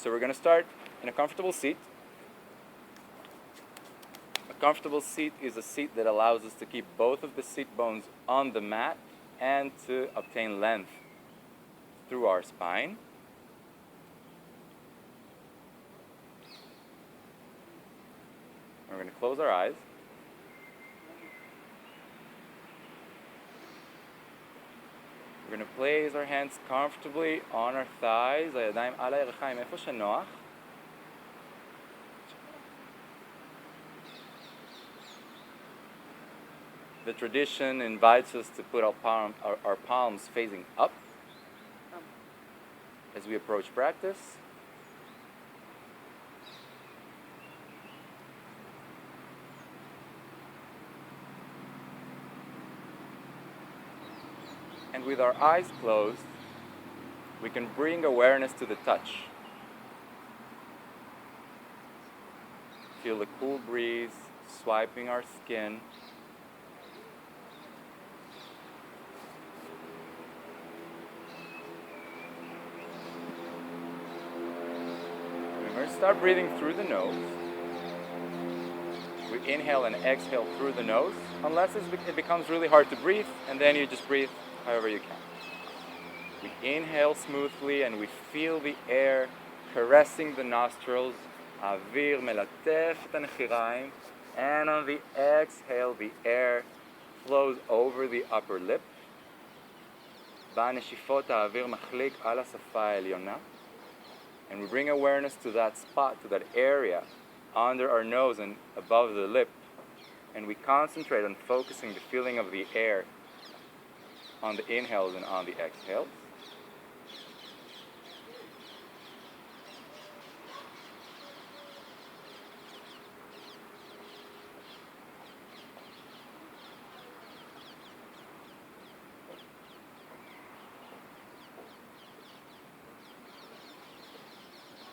So we're going to start in a comfortable seat. A comfortable seat is a seat that allows us to keep both of the seat bones on the mat and to obtain length through our spine. We're going to close our eyes. We're going to place our hands comfortably on our thighs, הידיים על הירכיים, איפה שנוח. The tradition invites us to put our palms facing up as we approach practice. And with our eyes closed, we can bring awareness to the touch. Feel the cool breeze swiping our skin. We're going to start breathing through the nose. We inhale and exhale through the nose, unless it becomes really hard to breathe, and then you just breathe however you can. We inhale smoothly and we feel the air caressing the nostrils. האוויר מלטף את הנחיריים. And on the exhale, the air flows over the upper lip. בנשיפות האוויר מחליק על השפה העליונה. And we bring awareness to that spot, to that area under our nose and above the lip. And we concentrate on focusing the feeling of the air on the inhales and on the exhales.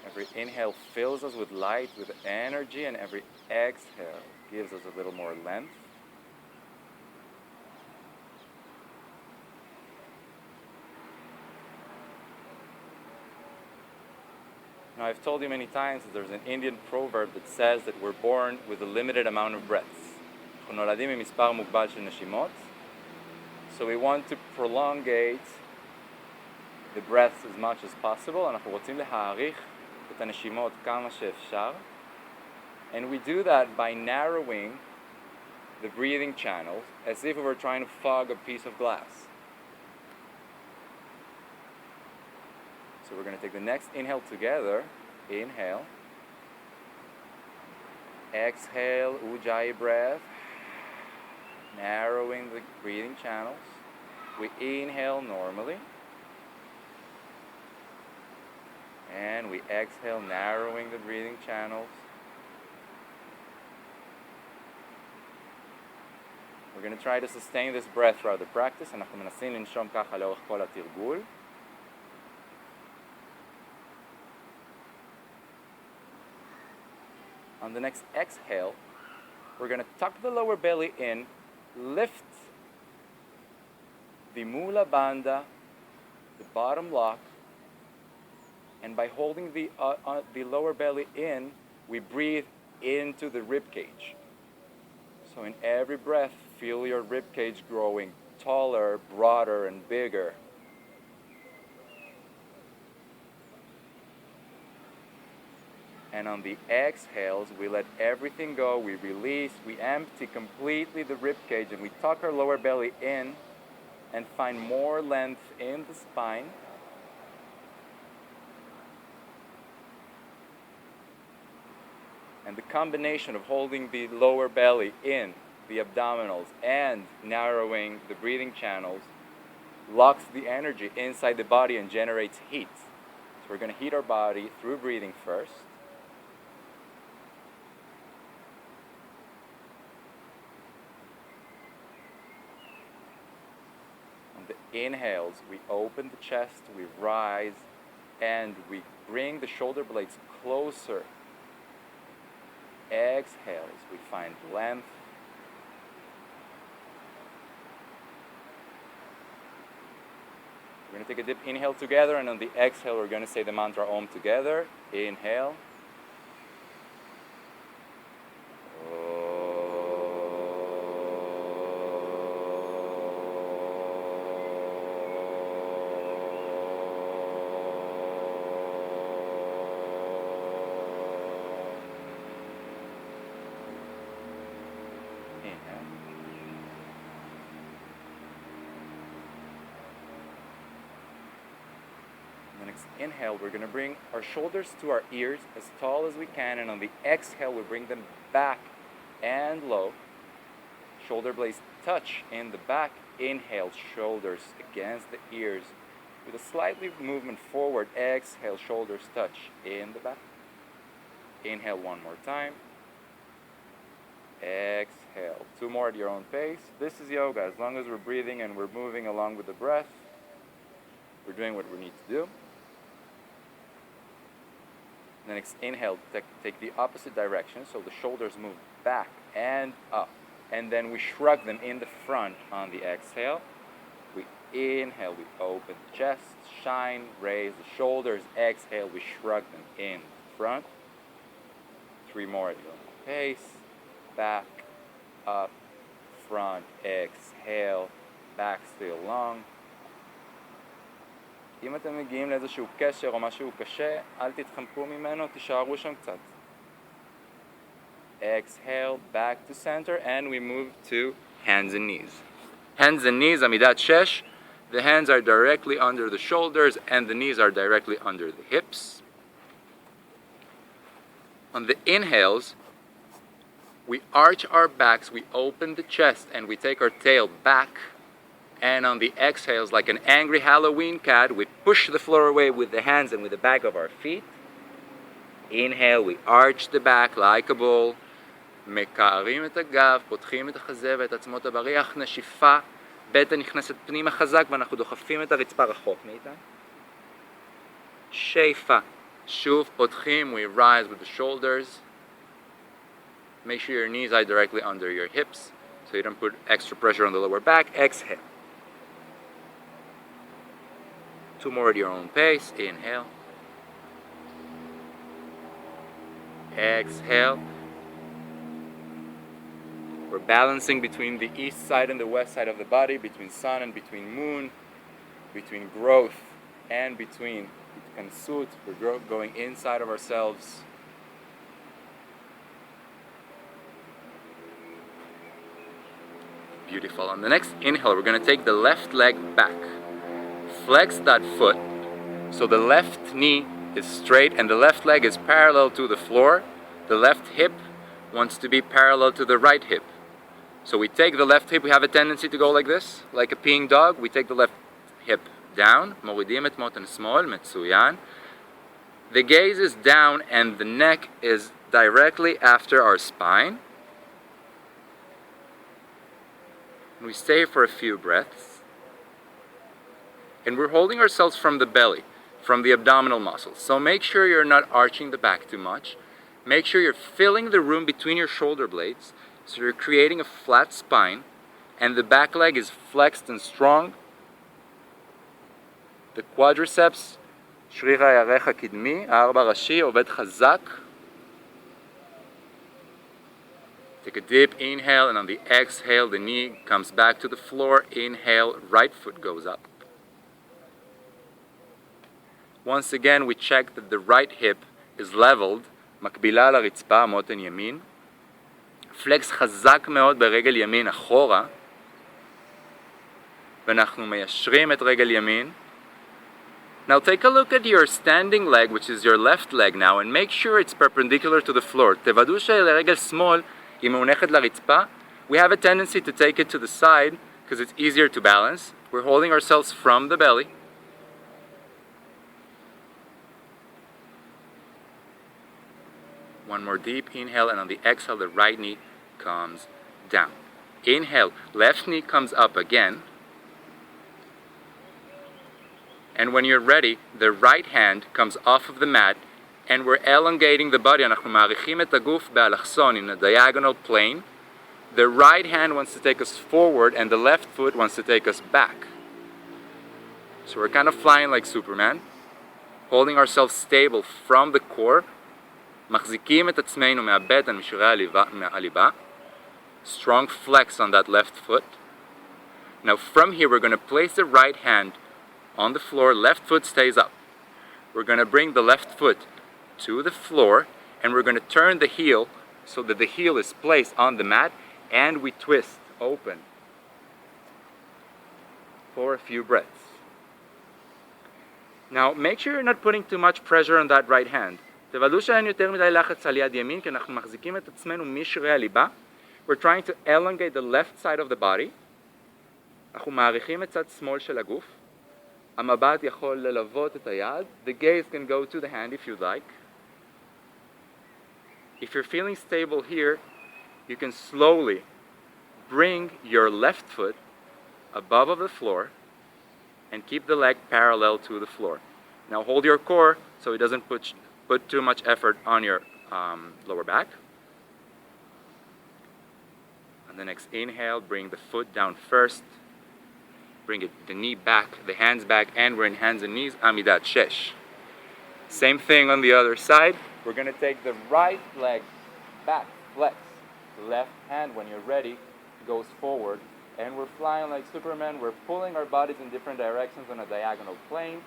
Every inhale fills us with light, with energy, and every exhale gives us a little more length. Now, I've told you many times that there's an Indian proverb that says that we're born with a limited amount of breaths. So we want to prolongate the breaths as much as possible. אנחנו רוצים להאריך את הנשימות כמה שאפשר. And we do that by narrowing the breathing channels as if we were trying to fog a piece of glass. So we're going to take the next inhale together. Inhale. Exhale, Ujjayi breath. Narrowing the breathing channels. We inhale normally. And we exhale, narrowing the breathing channels. We're going to try to sustain this breath throughout the practice. אנחנו מנסים לנשום ככה לאורך כל התרגול. On the next exhale, we're going to tuck the lower belly in, lift the mula bandha, the bottom lock, and by holding the lower belly in, we breathe into the rib cage. So in every breath, feel your rib cage growing taller, broader, and bigger. And on the exhales, we let everything go, we release, we empty completely the rib cage, and we tuck our lower belly in and find more length in the spine. And the combination of holding the lower belly in, the abdominals, and narrowing the breathing channels locks the energy inside the body and generates heat. So we're going to heat our body through breathing first. On the inhales, we open the chest, we rise, and we bring the shoulder blades closer. Exhales, we find length. We're going to take a deep inhale together, and on the exhale, we're going to say the mantra Om together. Inhale. Inhale, we're going to bring our shoulders to our ears as tall as we can, and on the exhale, we bring them back and low. Shoulder blades touch in the back. Inhale, shoulders against the ears with a slightly movement forward. Exhale, shoulders touch in the back. Inhale one more time. Exhale. 2 more at your own pace. This is yoga. As long as we're breathing and we're moving along with the breath, we're doing what we need to do. The next inhale, take the opposite direction, so the shoulders move back and up. And then we shrug them in the front on the exhale. We inhale, we open the chest, shine, raise the shoulders. Exhale, we shrug them in the front. 3 more at your own pace. Back, up, front, exhale, back still long. אם אתם מגיעים לאיזשהו קשר או משהו קשה, אל תתחמקו ממנו, תישארו שם קצת. Exhale, back to center, and we move to hands and knees. Hands and knees, עמידת 6. The hands are directly under the shoulders, and the knees are directly under the hips. On the inhales, we arch our backs, we open the chest, and we take our tail back. And on the exhales, like an angry Halloween cat, we push the floor away with the hands and with the back of our feet. Inhale, we arch the back like a bull. מקערים את הגב, פותחים את החזה ואת עצמות הבריח, נשיפה, בטן נכנסת פנימה חזק ואנחנו דוחפים את הרצפה רחוק מאיתה. שאיפה, שוב פותחים, we rise with the shoulders. Make sure your knees are directly under your hips so you don't put extra pressure on the lower back. Exhale. 2 more at your own pace. Inhale. Exhale. We're balancing between the east side and the west side of the body, between sun and between moon, between growth and between kansut. We're going inside of ourselves. Beautiful. On the next inhale, we're going to take the left leg back. Flex that foot so the left knee is straight and the left leg is parallel to the floor. The left hip wants to be parallel to the right hip. So we take the left hip, we have a tendency to go like this, like a peeing dog. We take the left hip down. מורידים את מותן שמאל, מצוין. The gaze is down and the neck is directly after our spine. We stay for a few breaths. And we're holding ourselves from the belly, from the abdominal muscles. So make sure you're not arching the back too much. Make sure you're filling the room between your shoulder blades, so you're creating a flat spine, and the back leg is flexed and strong. The quadriceps, שריר הירך הקדמי, הארבע ראשי, עובד חזק. Take a deep inhale, and on the exhale, the knee comes back to the floor. Inhale, right foot goes up. Once again, we check that the right hip is leveled, מקבילה לרצפה, מותן ימין. פלקס חזק מאוד ברגל ימין אחורה. ואנחנו מיישרים את רגל ימין. Now take a look at your standing leg, which is your left leg now, and make sure it's perpendicular to the floor. תוודאו שלרגל שמאל היא מונחת לרצפה. We have a tendency to take it to the side because it's easier to balance. We're holding ourselves from the belly. One more deep inhale, and on the exhale, the right knee comes down. Inhale, left knee comes up again. And when you're ready, the right hand comes off of the mat, and we're elongating the body. אנחנו מעריכים את הגוף באלכסון, in a diagonal plane. The right hand wants to take us forward, and the left foot wants to take us back. So we're kind of flying like Superman, holding ourselves stable from the core, מחזיקים את עצמנו מהבטן, משורי הליבה, strong flex on that left foot. Now from here we're going to place the right hand on the floor, left foot stays up. We're going to bring the left foot to the floor and we're going to turn the heel so that the heel is placed on the mat and we twist open for a few breaths. Now make sure you're not putting too much pressure on that right hand. תוודאו שאין יותר מדי לחץ על יד ימין כי אנחנו מחזיקים את עצמנו משרירי הליבה. We're trying to elongate the left side of the body. אנחנו מעריכים את צד שמאל של הגוף. המבט יכול ללוות את היד. The gaze can go to the hand if you'd like. If you're feeling stable here, you can slowly bring your left foot above of the floor and keep the leg parallel to the floor. Now hold your core so it doesn't put too much effort on your lower back. On the next inhale, bring the foot down first. Bring the knee back, the hands back, and we're in hands and knees, Amidat Shesh. Same thing on the other side. We're going to take the right leg back, flex. The left hand, when you're ready, goes forward. And we're flying like Superman. We're pulling our bodies in different directions on a diagonal plane.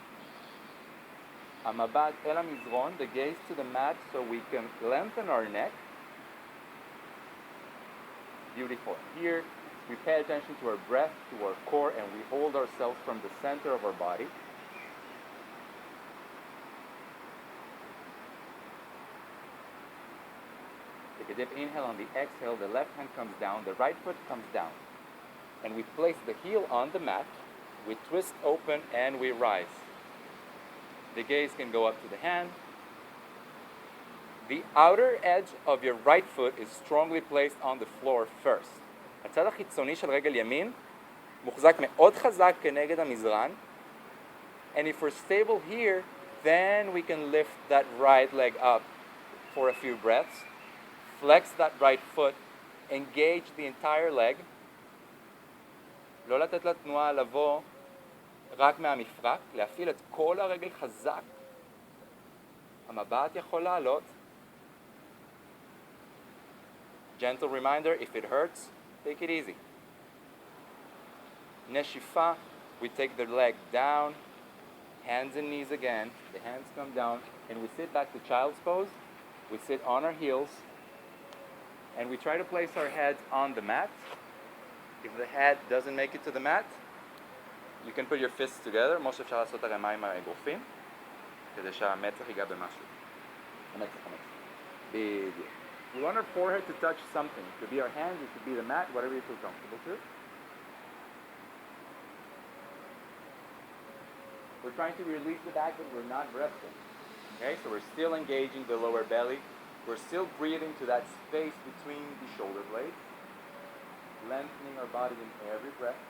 Amabat el hamizron, the gaze to the mat so we can lengthen our neck. Beautiful. Here, we pay attention to our breath, to our core, and we hold ourselves from the center of our body. Take a deep inhale. On the exhale, the left hand comes down, the right foot comes down. And we place the heel on the mat, we twist open, and we rise. The gaze can go up to the hand. The outer edge of your right foot is strongly placed on the floor first. הצד החיצוני של רגל ימין מוחזק מאוד חזק כנגד המזרן. And if we're stable here, then we can lift that right leg up for a few breaths. Flex that right foot, engage the entire leg. לא לתת לתנועה לבוא רק מהמפרק, להפעיל את כל הרגל חזק. המבט יכול לעלות. Gentle reminder, if it hurts, take it easy. Neshifa, we take the leg down, hands and knees again. The hands come down, and we sit back to child's pose. We sit on our heels, and we try to place our heads on the mat. If the head doesn't make it to the mat, you can put your fists together. כמו שאפשר לעשות הרמה עם האגרופים, כדי שהמצח ייגע במשהו. המצח. בדיוק. We want our forehead to touch something. It could be our hands, it could be the mat, whatever you feel comfortable to. We're trying to release the back, but we're not resting. Okay, so we're still engaging the lower belly. We're still breathing to that space between the shoulder blades. Lengthening our body in every breath.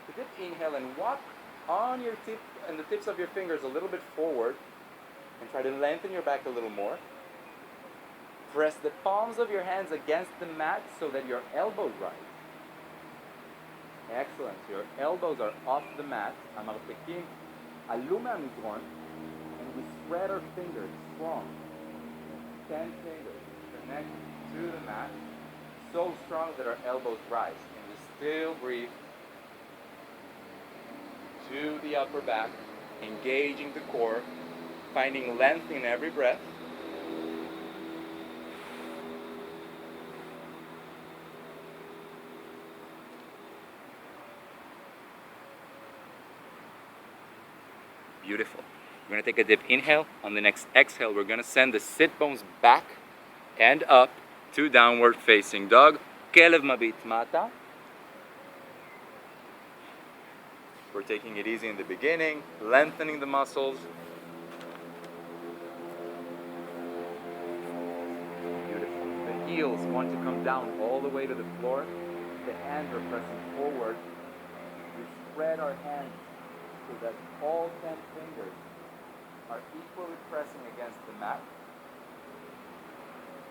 So just inhale and walk on your tip and the tips of your fingers a little bit forward and try to lengthen your back a little more. Press the palms of your hands against the mat so that your elbows rise. Excellent. Your elbows are off the mat. המרפקים עלו מהמזרון, and we spread our fingers strong. 10 fingers connect to the mat, so strong that our elbows rise. And we still breathe to the upper back, engaging the core, finding length in every breath. Beautiful. We're going to take a deep inhale. On the next exhale, we're going to send the sit bones back and up to downward facing dog. Kelev mabit mata. We're taking it easy in the beginning, lengthening the muscles. Beautiful. The heels want to come down all the way to the floor. The hands are pressing forward. We spread our hands so that all 10 fingers are equally pressing against the mat.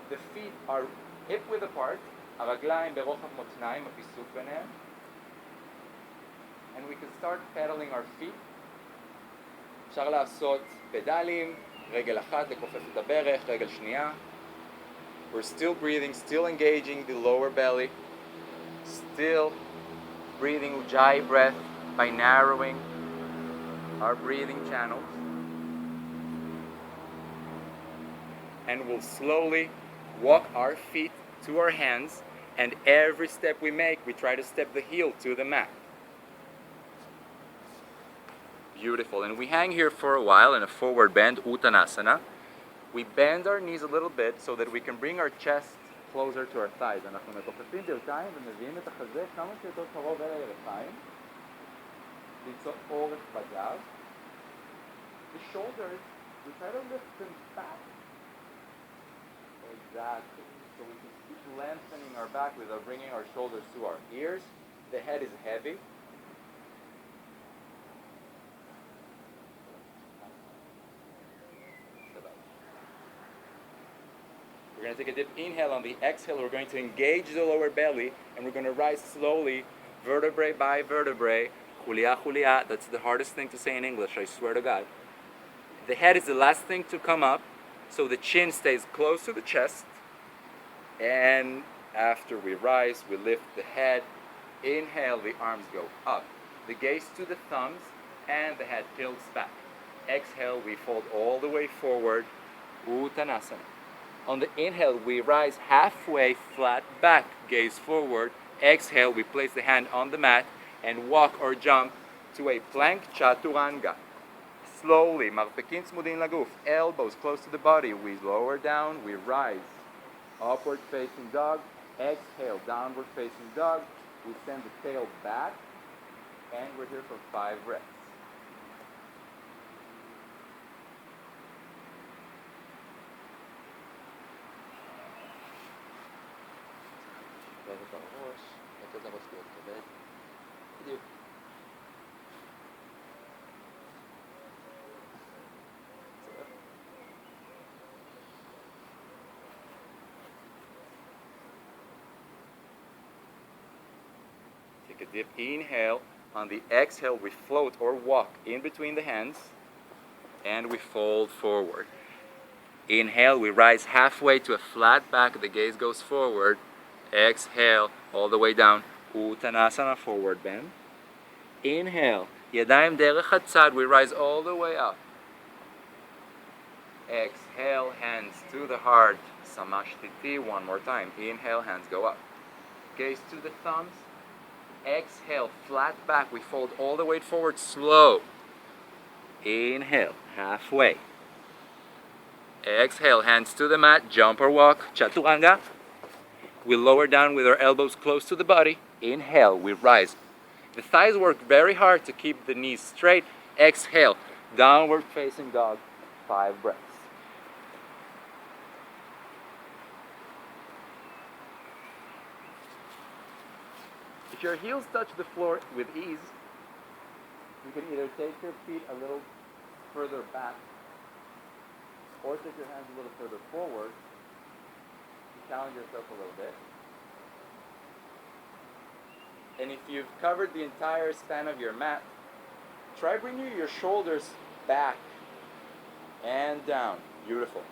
The feet are hip width apart, הרגליים ברוחב מותניים, הפיסוק ביניהם. And we can start pedaling our feet. אפשר לעשות פדלים, רגל אחת לכופף את הברך, רגל שנייה. We're still breathing, still engaging the lower belly. Still breathing Ujjayi breath by narrowing our breathing channels. And we'll slowly walk our feet to our hands, and every step we make, we try to step the heel to the mat. Beautiful. And we hang here for a while in a forward bend, Uttanasana. We bend our knees a little bit so that we can bring our chest closer to our thighs. אנחנו מכופפים ברכיים ומביאים את החזה כמה שיותר קרוב אל הירכיים. ליצור אורך בגב. The shoulders, we try to lift them back. Exactly. So we can keep lengthening our back without bringing our shoulders to our ears. The head is heavy. We're going to take a deep inhale. On the exhale, we're going to engage the lower belly, and we're going to rise slowly, vertebrae by vertebrae, chulia chulia. That's the hardest thing to say in English, I swear to God. The head is the last thing to come up, so the chin stays close to the chest. And after we rise, we lift the head. Inhale, the arms go up. The gaze to the thumbs, and the head tilts back. Exhale, we fold all the way forward, Uttanasana. On the inhale, we rise halfway, flat back, gaze forward. Exhale, we place the hand on the mat and walk or jump to a plank chaturanga. Slowly, marpekin tzmudin laguf, elbows close to the body. We lower down, we rise. Upward facing dog. Exhale, downward facing dog. We send the tail back, and we're here for 5 breaths. Take a deep inhale. On the exhale, we float or walk in between the hands, and we fold forward. Inhale, we rise halfway to a flat back, the gaze goes forward. Exhale, all the way down, Uttanasana, forward bend. Inhale, yadayim derech hatzad, we rise all the way up. Exhale, hands to the heart, Samashtiti, one more time. Inhale, hands go up. Gaze to the thumbs. Exhale, flat back, we fold all the way forward, slow. Inhale, halfway. Exhale, hands to the mat, jump or walk, chaturanga. We lower down with our elbows close to the body. Inhale, we rise. The thighs work very hard to keep the knees straight. Exhale, downward facing dog, 5 breaths. If your heels touch the floor with ease, you can either take your feet a little further back or take your hands a little further forward to challenge yourself a little bit. And if you've covered the entire span of your mat, try bringing your shoulders back and down. Beautiful.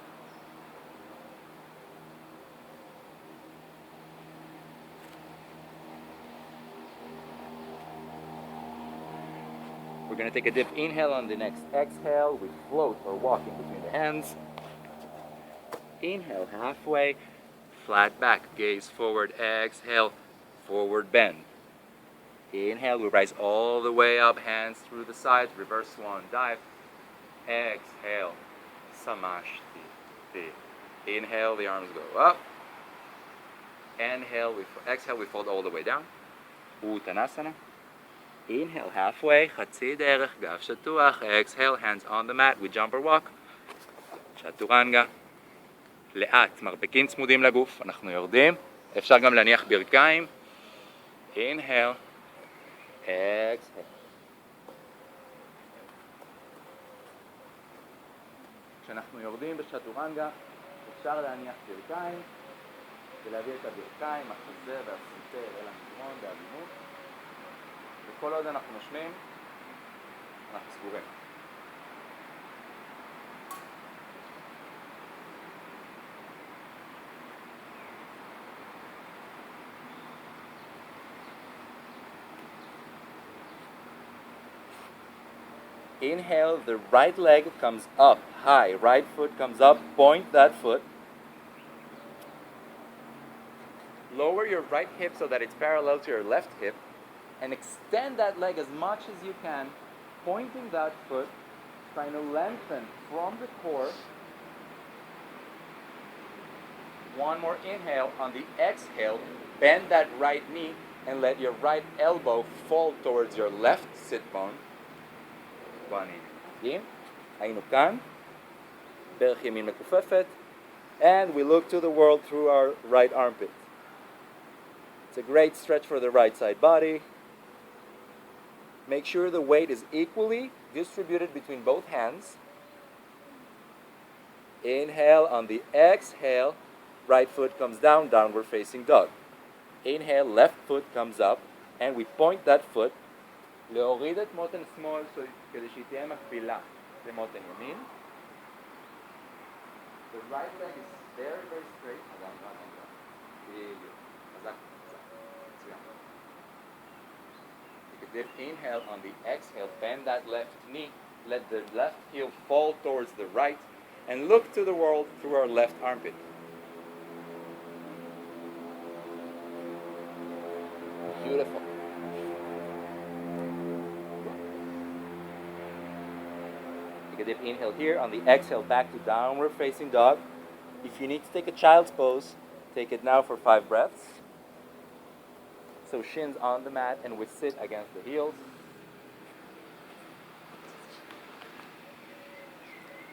We're going to take a deep inhale. On the next exhale, we float or walk in between the hands. Inhale, halfway, flat back, gaze forward. Exhale, forward bend. Inhale, we rise all the way up, hands through the sides, reverse swan dive. Exhale, Samashti. Inhale, the arms go up. Exhale, we fold all the way down. Uttanasana. Inhale, halfway, Chatzi derech, gav shatuach. Exhale, hands on the mat, we jump or walk. Chaturanga. לאט, מרפקים צמודים לגוף, אנחנו יורדים. אפשר גם להניח ברכיים. Inhale. Exhale. כשאנחנו יורדים בשטורנגה, אפשר להניח ברכיים. ולהביא את הברכיים, החזה והסנטר אל המדרון בעדינות. וכל עוד אנחנו נושמים, אנחנו סגורים. Inhale, the right leg comes up high, right foot comes up, point that foot. Lower your right hip so that it's parallel to your left hip and extend that leg as much as you can, pointing that foot, trying to lengthen from the core. One more inhale. On the exhale, bend that right knee and let your right elbow fall towards your left sit bone. One in. היינו כאן, ברך ימין מכופפת, and we look to the world through our right armpit. It's a great stretch for the right side body. Make sure the weight is equally distributed between both hands. Inhale. On the exhale, right foot comes down, downward facing dog. Inhale, left foot comes up, and we point that foot. להוריד את מותן שמאל כדי שהיא תהיה מקבילה למותן ימין. The right leg is very, very straight. Take a deep inhale. On the exhale, bend that left knee. Let the left heel fall towards the right and look to the world through our left armpit. Beautiful. Take a deep inhale here. On the exhale, back to downward facing dog. If you need to take a child's pose, take it now for 5 breaths. So shins on the mat and we sit against the heels.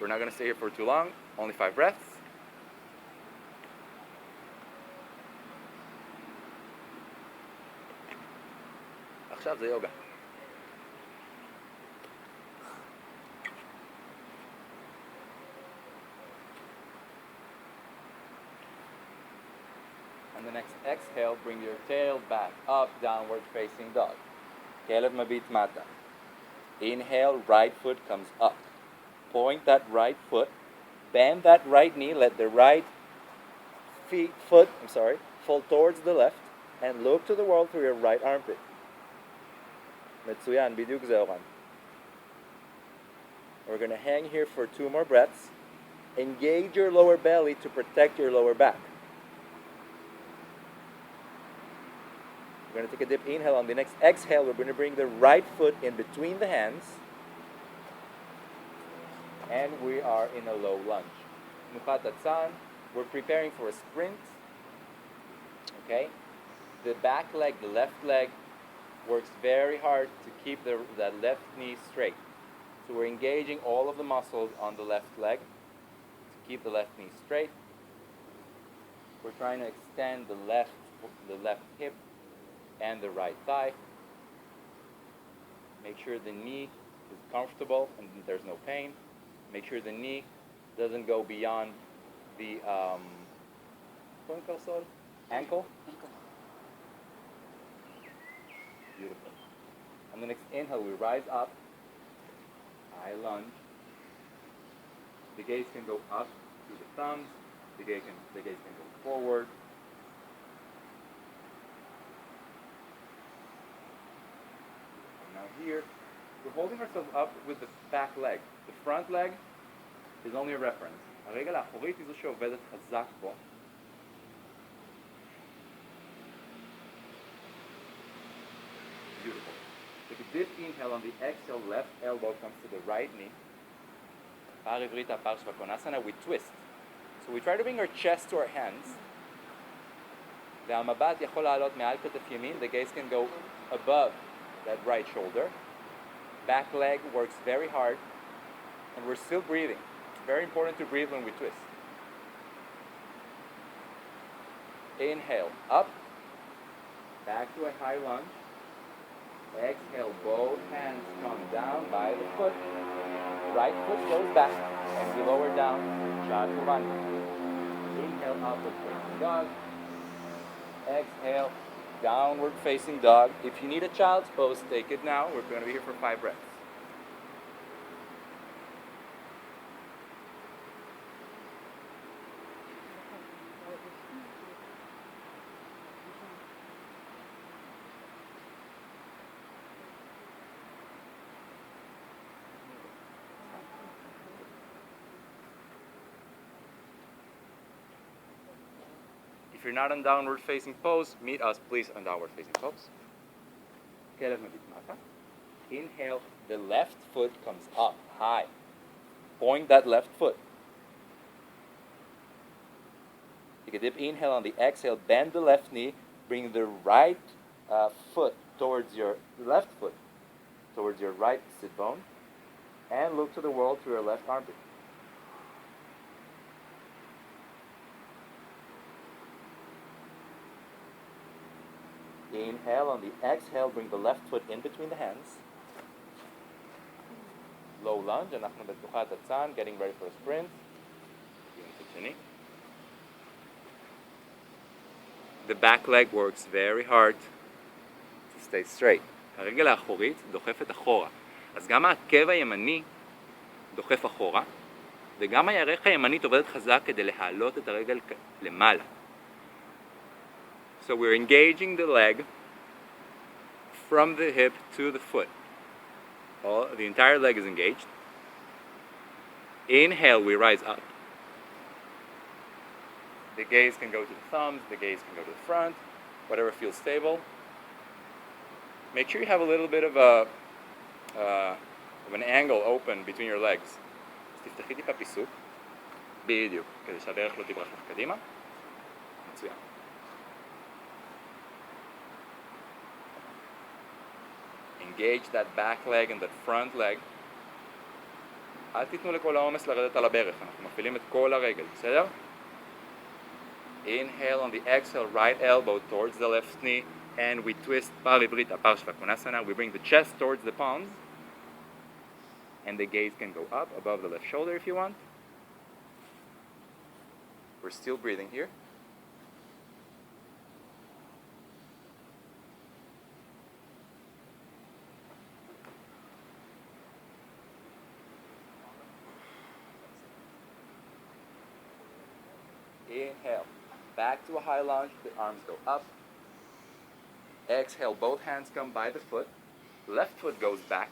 We're not going to stay here for too long, only 5 breaths. עכשיו זה יוגה. On the next exhale, bring your tail back up, downward facing dog. כלב מביט מטה. Inhale, right foot comes up. Point that right foot. Bend that right knee. Let the right foot fall towards the left. And look to the world through your right armpit. מצוין, בדיוק זה אורן. We're going to hang here for 2 more breaths. Engage your lower belly to protect your lower back. We're going to take a deep inhale. On the next exhale, we're going to bring the right foot in between the hands. And we are in a low lunge. Nuchat Atzan. We're preparing for a sprint. Okay? The back leg, the left leg, works very hard to keep that left knee straight. So we're engaging all of the muscles on the left leg to keep the left knee straight. We're trying to extend the left hip and the right thigh. Make sure the knee is comfortable and there's no pain. Make sure the knee doesn't go beyond the ankle. Beautiful. On the next inhale, we rise up. High lunge. The gaze can go up to the thumbs. The gaze can go forward. Now here, we're holding ourselves up with the back leg. The front leg is only a reference. הרגל האחורית היא זו שעובדת חזק פה. Beautiful. Take a deep inhale. On the exhale, left elbow comes to the right knee. פער עברית, הפער שבקונאסנה, we twist. So we try to bring our chest to our hands. והמבט יכול לעלות מעל כתף ימין. The gaze can go above that right shoulder. Back leg works very hard. And we're still breathing. Very important to breathe when we twist. Inhale, up. Back to a high lunge. Exhale, both hands come down by the foot. Right foot goes back and we lower down. Chaturanga. Inhale, upward facing dog. Exhale, downward facing dog. If you need a child's pose, take it now. We're going to be here for 5 breaths. If you're not on downward facing pose, meet us please on downward facing pose. כלב מביט מטה. Inhale, the left foot comes up high. Point that left foot. Take a deep inhale on the exhale, bend the left knee, bring the right foot towards your left foot, towards your right sit bone, and look to the world through your left armpit. Inhale, on the exhale, bring the left foot in between the hands. Low lunge, אנחנו בתנוחת הצאן, getting ready for a sprint. The back leg works very hard to stay straight. הרגל האחורית דוחפת אחורה. אז גם העקב הימני דוחף אחורה, וגם הירך הימנית עובדת חזק כדי להעלות את הרגל למעלה. So we're engaging the leg from the hip to the foot. The entire leg is engaged. Inhale, we rise up. The gaze can go to the thumbs, the gaze can go to the front, whatever feels stable. Make sure you have a little bit of an angle open between your legs. אז תפתחי טיפה פיסוק. בדיוק, כדי שהדרך לא תברח לך קדימה. מצוין. Engage that back leg and that front leg. אל תיתנו לכל העומס לרדת על הברך, אנחנו מפעילים את כל הרגל, בסדר? Inhale on the exhale, right elbow towards the left knee, and we twist Parivrita Parshvakonasana. We bring the chest towards the palms, and the gaze can go up above the left shoulder if you want. We're still breathing here. Inhale, back to a high lunge, the arms go up. Exhale, both hands come by the foot. Left foot goes back,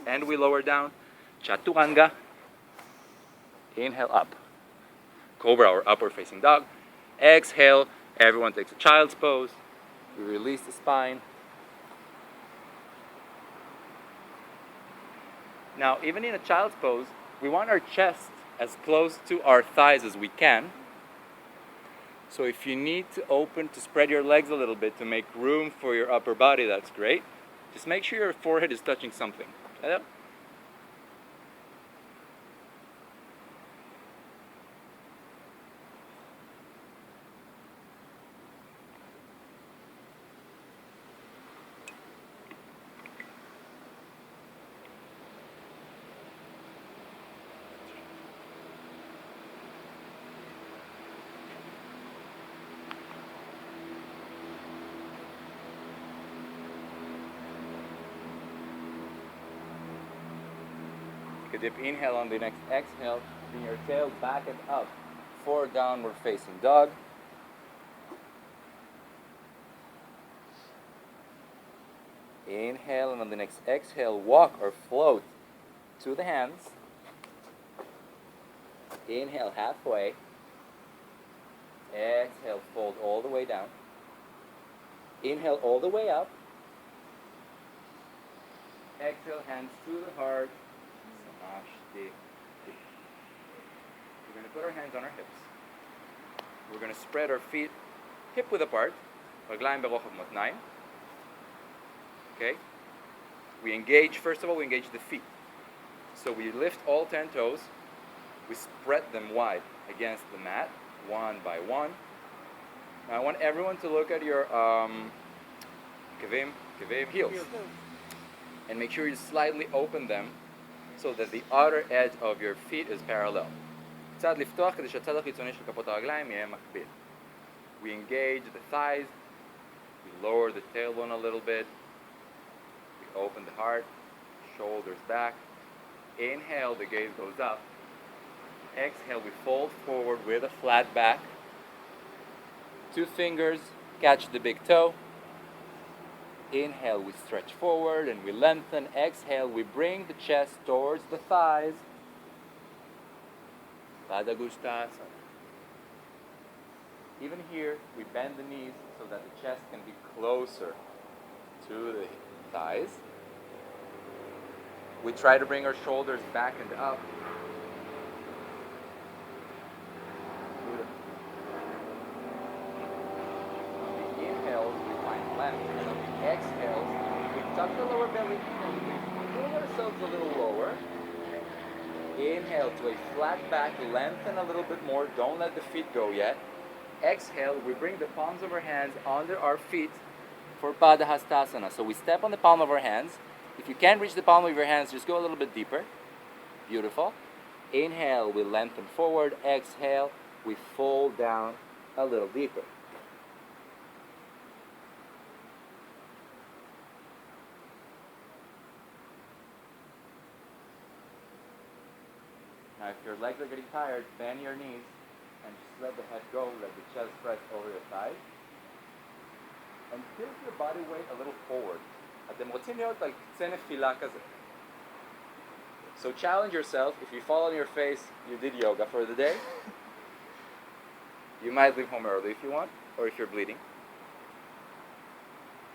and we lower down. Chaturanga. Inhale, up. Cobra or upward facing dog. Exhale, everyone takes a child's pose. We release the spine. Now, even in a child's pose, we want our chest as close to our thighs as we can. So if you need to spread your legs a little bit to make room for your upper body, that's great. Just make sure your forehead is touching something. Take a deep inhale on the next exhale. Bring your tail back and up for downward facing dog. Inhale, and on the next exhale, walk or float to the hands. Inhale halfway. Exhale, fold all the way down. Inhale all the way up. Exhale, hands to the heart. We're going to put our hands on our hips. We're going to spread our feet hip width apart. רגליים ברוחב מותניים. Okay? We engage, first of all, we engage the feet. So we lift all 10 toes. We spread them wide against the mat, one by one. Now I want everyone to look at your kavim heels. And make sure you slightly open them so that the outer edge of your feet is parallel. קצת לפתוח כדי שהצד החיצוני של כפות הרגליים יהיה מקביל. We engage the thighs, We lower the tailbone a little bit. We open the heart, shoulders back. Inhale, the gaze goes up. Exhale, we fold forward with a flat back. 2 fingers catch the big toe. Inhale, we stretch forward and we lengthen. Exhale, we bring the chest towards the thighs. Padagustasana. Even here, we bend the knees so that the chest can be closer to the thighs. We try to bring our shoulders back and up. On the inhales, we find length. And on the exhales, we tuck the lower belly and we pull ourselves a little lower. Inhale to a flat back, lengthen a little bit more. Don't let the feet go yet. Exhale, we bring the palms of our hands under our feet for Padahastasana. So we step on the palm of our hands. If you can't reach the palm of your hands, just go a little bit deeper. Beautiful. Inhale, we lengthen forward. Exhale, we fold down a little deeper. Now, if your legs are getting tired, bend your knees and just let the head go, let the chest press over your thighs. And tilt your body weight a little forward. אתם רוצים להיות על קצה נפילה כזה. So challenge yourself. If you fall on your face, you did yoga for the day. You might leave home early if you want, or if you're bleeding.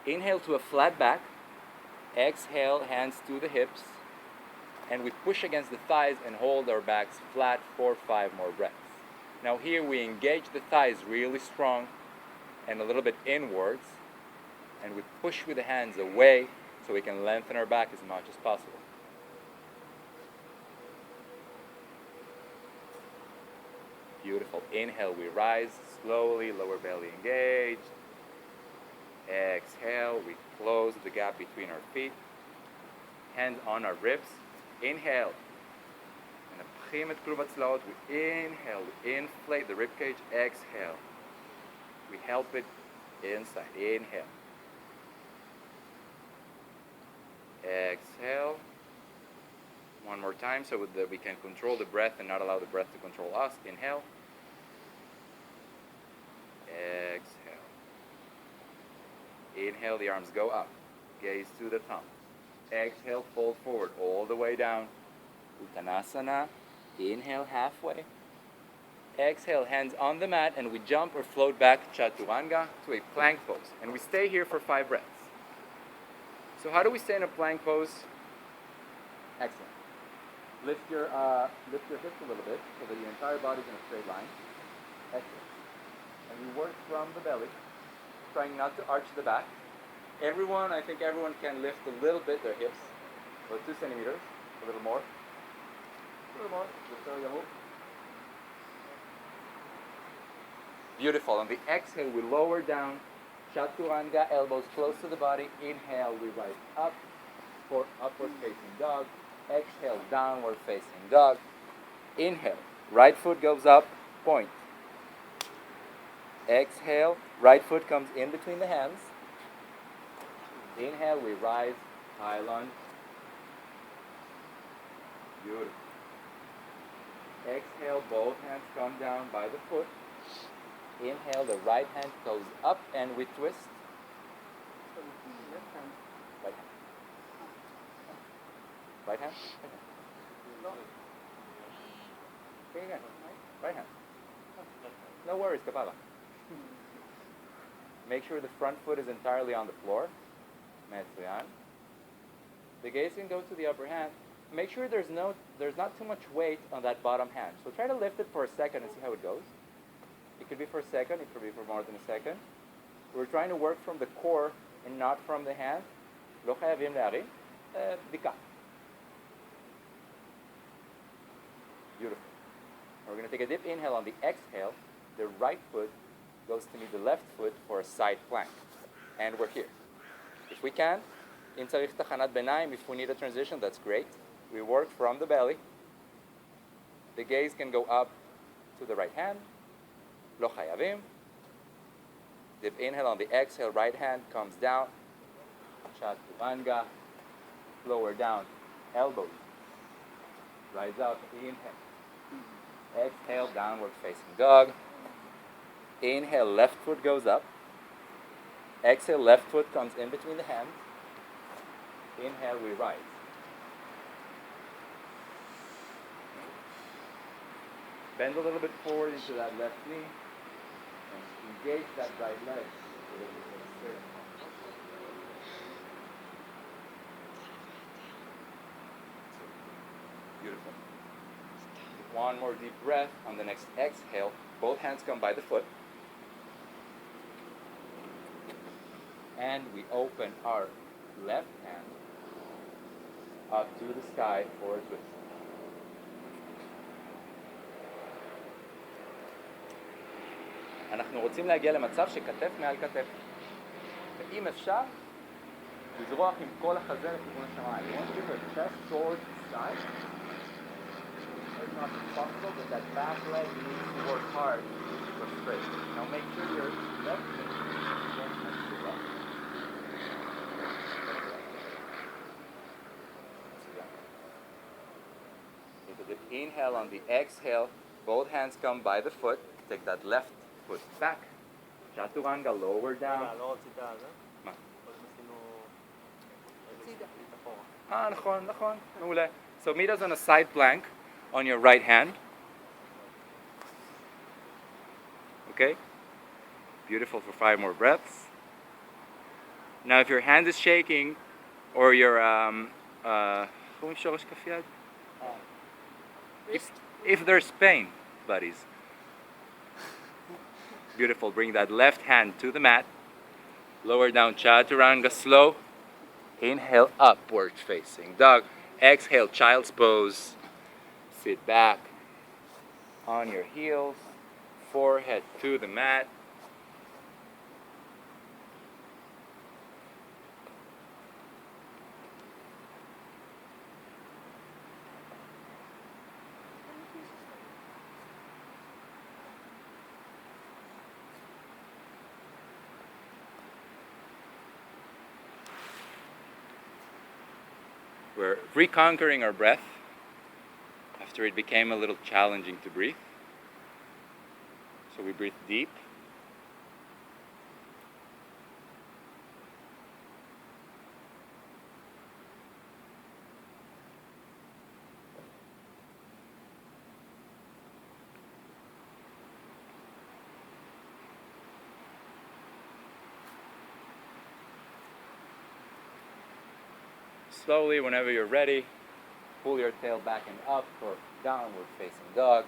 Inhale to a flat back. Exhale, hands to the hips. And we push against the thighs and hold our backs flat for 5 more breaths. Now here we engage the thighs really strong and a little bit inwards. And we push with the hands away so we can lengthen our back as much as possible. Beautiful. Inhale, we rise slowly, lower belly engaged. Exhale, we close the gap between our feet. Hands on our ribs. Inhale. מנפחים את כלוב הצלעות. We inhale, we inflate the rib cage. Exhale. We help it inside. Inhale. Exhale. One more time so that we can control the breath and not allow the breath to control us. Inhale. Exhale. Inhale, the arms go up. Gaze to the thumb. Exhale, fold forward all the way down. Uttanasana. Inhale halfway. Exhale, hands on the mat, and we jump or float back Chaturanga to a plank pose. And we stay here for 5 breaths. So how do we stay in a plank pose? Excellent. Lift your hips a little bit so that your entire body's in a straight line. Excellent. And we work from the belly, trying not to arch the back. I think everyone can lift a little bit their hips, about 2 centimeters, a little more. A little more. Beautiful. On the exhale, we lower down. Chaturanga, elbows close to the body. Inhale, we rise up for upward facing dog. Exhale, downward facing dog. Inhale, right foot goes up, point. Exhale, right foot comes in between the hands. Inhale, we rise, high lunge. Beautiful. Exhale, both hands come down by the foot. Inhale, the right hand goes up and we twist. Right hand. Right hand? Okay, again. Right hand. No worries, Kapala. Make sure the front foot is entirely on the floor. Metsuyan. The gaze can go to the upper hand. Make sure there's not too much weight on that bottom hand. So try to lift it for a second and see how it goes. It could be for a second, it could be for more than a second. We're trying to work from the core and not from the hand. לא חייבים להרים. בדיקה. Beautiful. We're going to take a deep inhale. On the exhale, the right foot goes to meet the left foot for a side plank. And we're here. If we can, אם צריך תחנת ביניים, if we need a transition, that's great. We work from the belly. The gaze can go up to the right hand. לא חייבים. Deep inhale on the exhale, right hand comes down. Chaturanga. Lower down, elbows. Rise up, inhale. Exhale, downward facing dog. Inhale, left foot goes up. Exhale, left foot comes in between the hands. Inhale, we rise. Bend a little bit forward into that left knee. And engage that right leg. Beautiful. One more deep breath. On the next exhale, both hands come by the foot. And we open our left hand up to the sky for a twist. אנחנו רוצים להגיע למצב שכתף מעל כתף. ואם אפשר, לזרוח עם כל החזה לכיוון השמיים. You want to keep your chest towards the sky. It's not possible, but that back leg needs to work hard to go straight. Now make sure your left knee don't touch the left. Take a deep inhale on the exhale. Both hands come by the foot. Take that left foot back. Chaturanga, lower down. מה? נכון, נכון, מעולה. So meet us on a side plank on your right hand. Okay? Beautiful for 5 more breaths. Now if your hand is shaking or your if there's pain, buddies. Beautiful. Bring that left hand to the mat. Lower down, Chaturanga, slow. Inhale, upward facing dog. Exhale, child's pose. Sit back on your heels. Forehead to the mat. We're reconquering our breath after it became a little challenging to breathe. So we breathe deep. Slowly, whenever you're ready, pull your tail back and up for downward facing dog.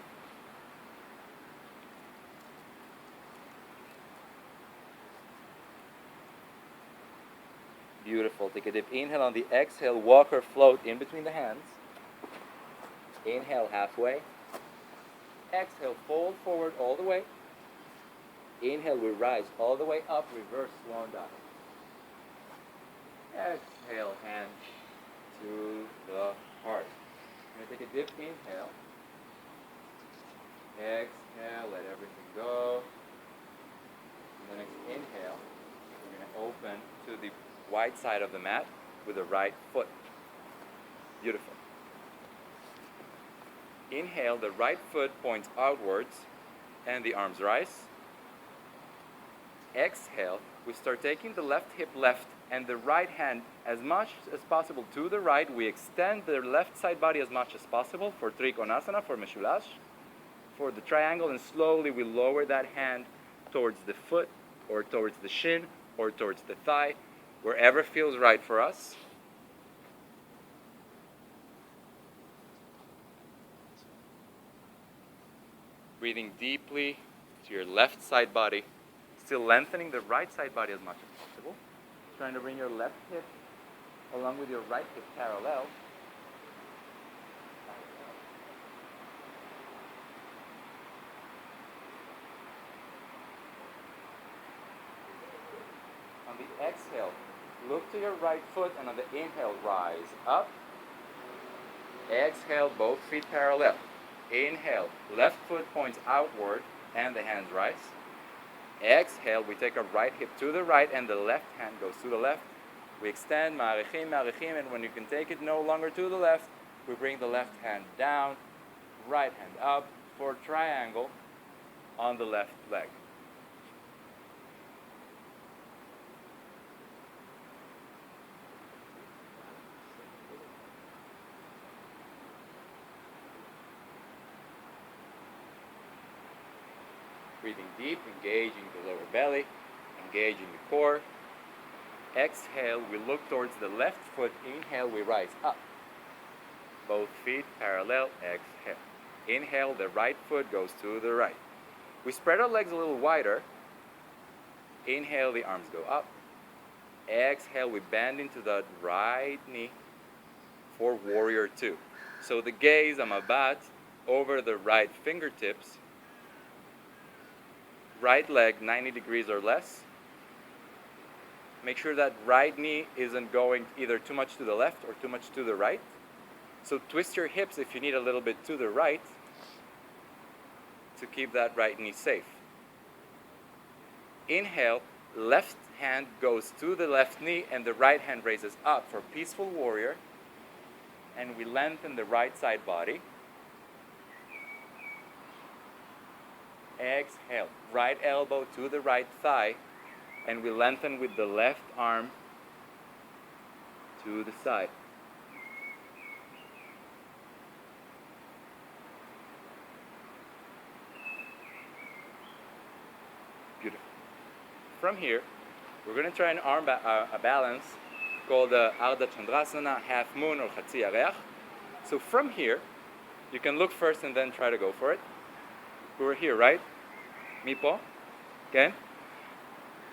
Beautiful. Take a deep inhale on the exhale. Walk or float in between the hands. Inhale halfway. Exhale, fold forward all the way. Inhale, we rise all the way up. Reverse swan dive. Exhale, hand to the heart. You're going to take a deep inhale. Exhale, let everything go. And the next inhale, we're going to open to the wide side of the mat with the right foot. Beautiful. Inhale, the right foot points outwards and the arms rise. Exhale, we start taking the left hip left and the right hand as much as possible to the right. We extend the left side body as much as possible for Trikonasana, for Meshulash, for the triangle, and slowly we lower that hand towards the foot or towards the shin or towards the thigh, wherever feels right for us. Breathing deeply to your left side body, still lengthening the right side body as much as possible. Trying to bring your left hip along with your right hip parallel. On the exhale, look to your right foot, and on the inhale, rise up. Exhale, both feet parallel. Inhale, left foot points outward and the hands rise. Exhale, we take our right hip to the right and the left hand goes to the left. We extend, ma'arichim, ma'arichim, and when you can take it no longer to the left, we bring the left hand down, right hand up for triangle on the left leg. Breathing deep, engaging the lower belly, engaging the core. Exhale, we look towards the left foot. Inhale, we rise up. Both feet parallel, exhale. Inhale, the right foot goes to the right. We spread our legs a little wider. Inhale, the arms go up. Exhale, we bend into the right knee for warrior two. So the gaze, amabat, over the right fingertips. Right leg 90 degrees or less. Make sure that right knee isn't going either too much to the left or too much to the right. So twist your hips if you need a little bit to the right to keep that right knee safe. Inhale, left hand goes to the left knee and the right hand raises up for peaceful warrior. And we lengthen the right side body. Exhale, right elbow to the right thigh, and we lengthen with the left arm to the side. Beautiful. From here, we're going to try an arm a balance called the Ardha Chandrasana, half moon or Chatzi Yareach. So from here, you can look first and then try to go for it. We're here, right? Mipo. Okay?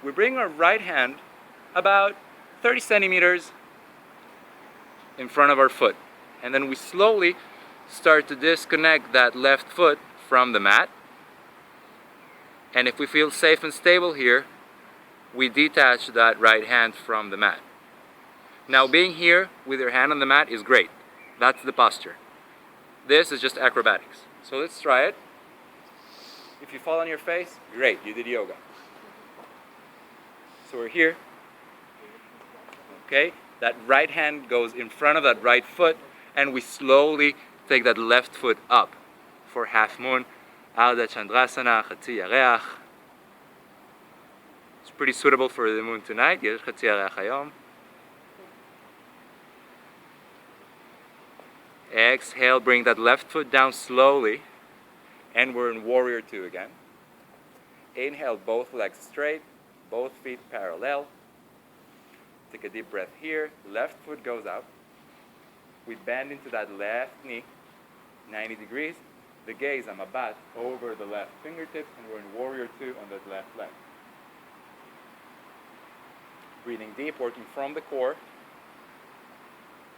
We bring our right hand about 30 centimeters in front of our foot. And then we slowly start to disconnect that left foot from the mat. And if we feel safe and stable here, we detach that right hand from the mat. Now being here with your hand on the mat is great. That's the posture. This is just acrobatics. So let's try it. If you fall on your face, great, you did yoga. So we're here. Okay, that right hand goes in front of that right foot, and we slowly take that left foot up for half moon. Ardha Chandrasana, Chatzi Yareach. It's pretty suitable for the moon tonight. Yesh Chatzi Yareach hayom. Exhale, bring that left foot down slowly. And we're in warrior two again. Inhale, both legs straight, both feet parallel. Take a deep breath here. Left foot goes out. We bend into that left knee, 90 degrees. The gaze, amabat, over the left fingertips, and we're in warrior two on that left leg. Breathing deep, working from the core.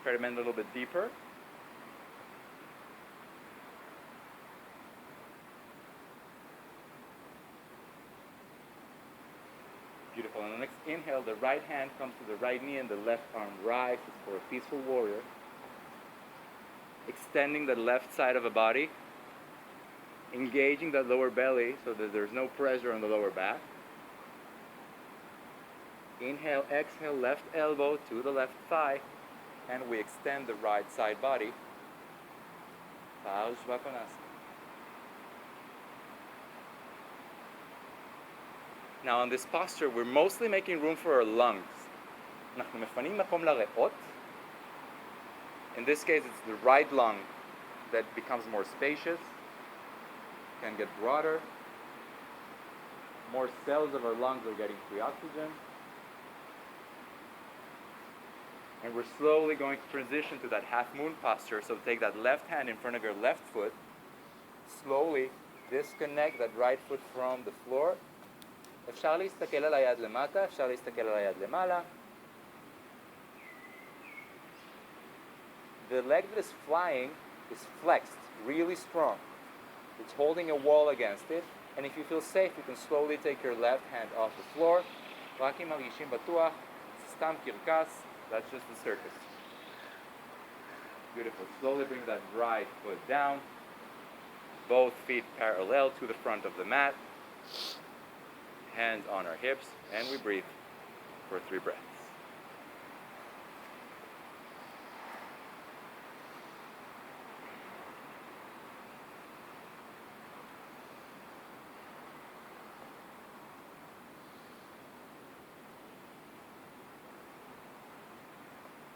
Try to bend a little bit deeper. Beautiful. On the next inhale, the right hand comes to the right knee and the left arm rises for a peaceful warrior. Extending the left side of the body. Engaging the lower belly so that there's no pressure on the lower back. Inhale, exhale, left elbow to the left thigh. And we extend the right side body. Parsvakonasana. Now on this posture, we're mostly making room for our lungs. אנחנו מפנים מקום לריאות. In this case, it's the right lung that becomes more spacious, can get broader. More cells of our lungs are getting free oxygen. And we're slowly going to transition to that half moon posture. So take that left hand in front of your left foot. Slowly disconnect that right foot from the floor. אפשר להסתכל על היד למטה, אפשר להסתכל על היד למעלה. The leg that is flying is flexed, really strong. It's holding a wall against it. And if you feel safe, you can slowly take your left hand off the floor. רק אם מרגישים בטוח, סתם קרקס, that's just the circus. Beautiful. Slowly bring that right foot down. Both feet parallel to the front of the mat. hands on our hips, and we breathe for 3 breaths.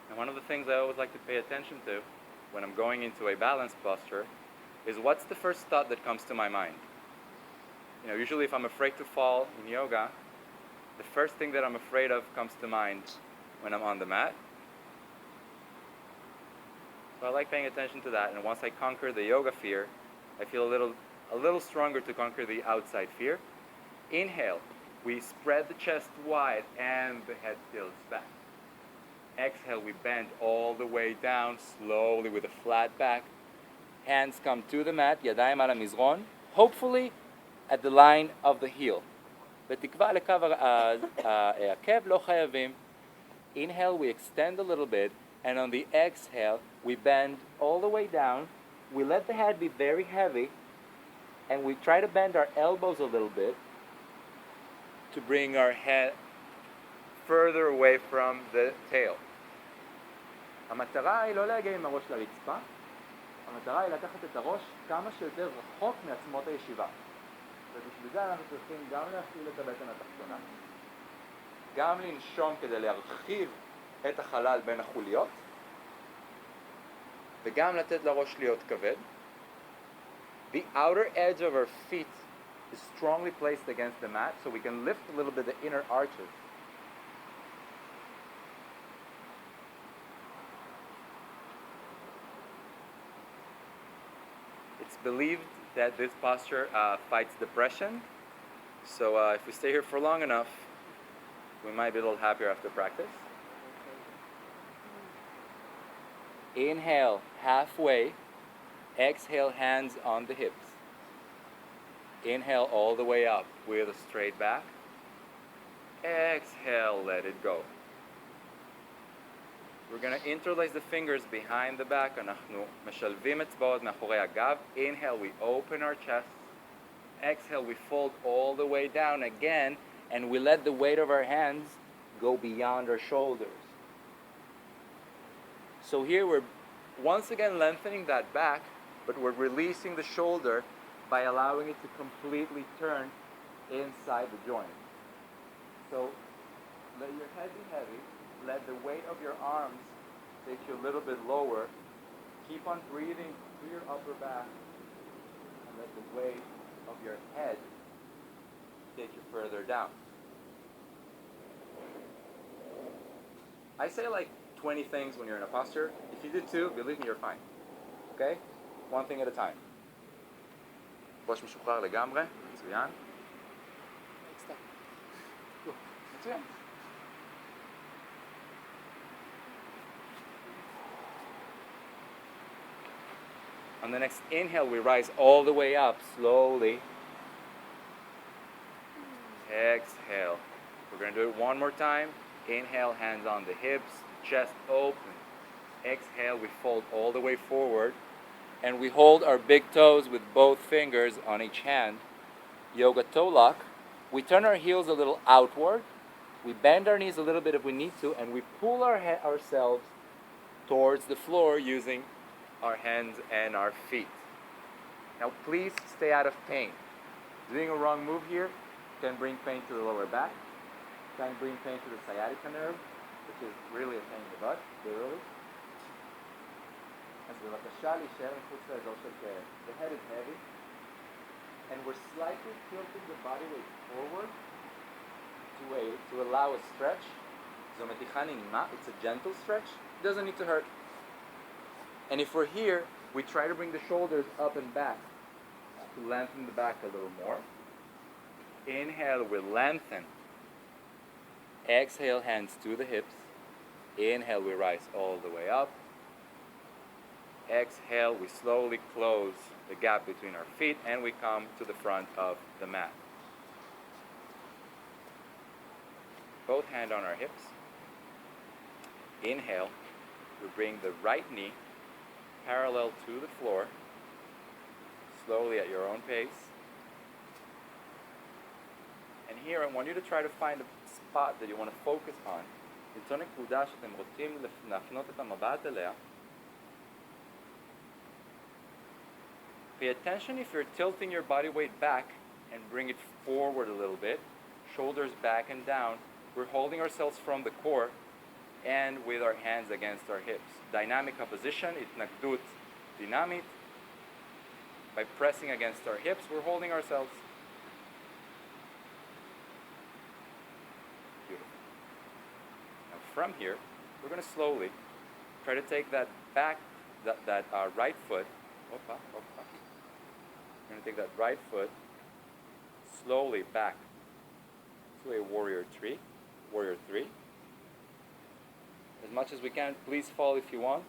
And one of the things I always like to pay attention to when I'm going into a balanced posture is what's the first thought that comes to my mind. Usually if I'm afraid to fall in yoga, the first thing that I'm afraid of comes to mind when I'm on the mat. So I like paying attention to that, and once I conquer the yoga fear, I feel a little stronger to conquer the outside fear. Inhale, we spread the chest wide and the head tilts back. Exhale, we bend all the way down slowly with a flat back. Hands come to the mat, ידיים על המזרון, hopefully at the line of the heel. בתקווה לקו העקב לא חייבים. Inhale, we extend a little bit, and on the exhale, we bend all the way down. We let the head be very heavy, and we try to bend our elbows a little bit to bring our head further away from the tail. המטרה היא לא להגיע עם הראש לרצפה, המטרה היא לקחת את הראש כמה שיותר רחוק מעצמות הישיבה. ובשביל זה אנחנו צריכים גם להפעיל את הבטן התחתונה, גם לנשום כדי להרחיב את החלל בין החוליות, וגם לתת לראש להיות כבד. The outer edge of our feet is strongly placed against the mat, so we can lift a little bit the inner arches. It's believed that this posture fights depression, so if we stay here for long enough, we might be a little happier after practice. Inhale, halfway. Exhale, hands on the hips. Inhale all the way up with a straight back. Exhale, let it go. We're going to interlace the fingers behind the back. אנחנו משלבים אצבעות מאחורי הגב. Inhale, we open our chest. Exhale, we fold all the way down again, and we let the weight of our hands go beyond our shoulders. So here we're once again lengthening that back, but we're releasing the shoulder by allowing it to completely turn inside the joint. So let your head be heavy. Let the weight of your arms take you a little bit lower. Keep on breathing through your upper back, and let the weight of your head take you further down. I say like 20 things when you're in a posture. If you do 2, believe me, you're fine. Okay? One thing at a time. ראש משוחרר לגמרי. מצוין. מצוין. On the next inhale, we rise all the way up slowly. Exhale. We're going to do it one more time. Inhale, hands on the hips, chest open. Exhale, we fold all the way forward. And we hold our big toes with both fingers on each hand. Yoga toe lock. We turn our heels a little outward. We bend our knees a little bit if we need to, and we pull ourselves towards the floor using our hands and our feet. Now please stay out of pain. Doing a wrong move here can bring pain to the lower back, can bring pain to the sciatica nerve, which is really a pain in the butt, literally. אז בבקשה להישאר מחוץ לאזור של כאב. The head is heavy, and we're slightly tilting the body weight forward to allow a stretch. זו מתיחה נעימה, it's a gentle stretch, it doesn't need to hurt. And if we're here, we try to bring the shoulders up and back to lengthen the back a little more. Inhale, we lengthen. Exhale, hands to the hips. Inhale, we rise all the way up. Exhale, we slowly close the gap between our feet and we come to the front of the mat. Both hands on our hips. Inhale, we bring the right knee parallel to the floor, slowly at your own pace. And here, I want you to try to find a spot that you want to focus on. למצוא נקודה שאתם רוצים להפנות את המבט אליה. Pay attention if you're tilting your body weight back and bring it forward a little bit. Shoulders back and down. We're holding ourselves from the core and with our hands against our hips. Dynamic opposition, התנגדות דינמית. By pressing against our hips, we're holding ourselves. Beautiful. Now from here, we're going to slowly try to take that back, that right foot. Opa, opa. We're going to take that right foot slowly back to a warrior three. As much as we can, please fall if you want.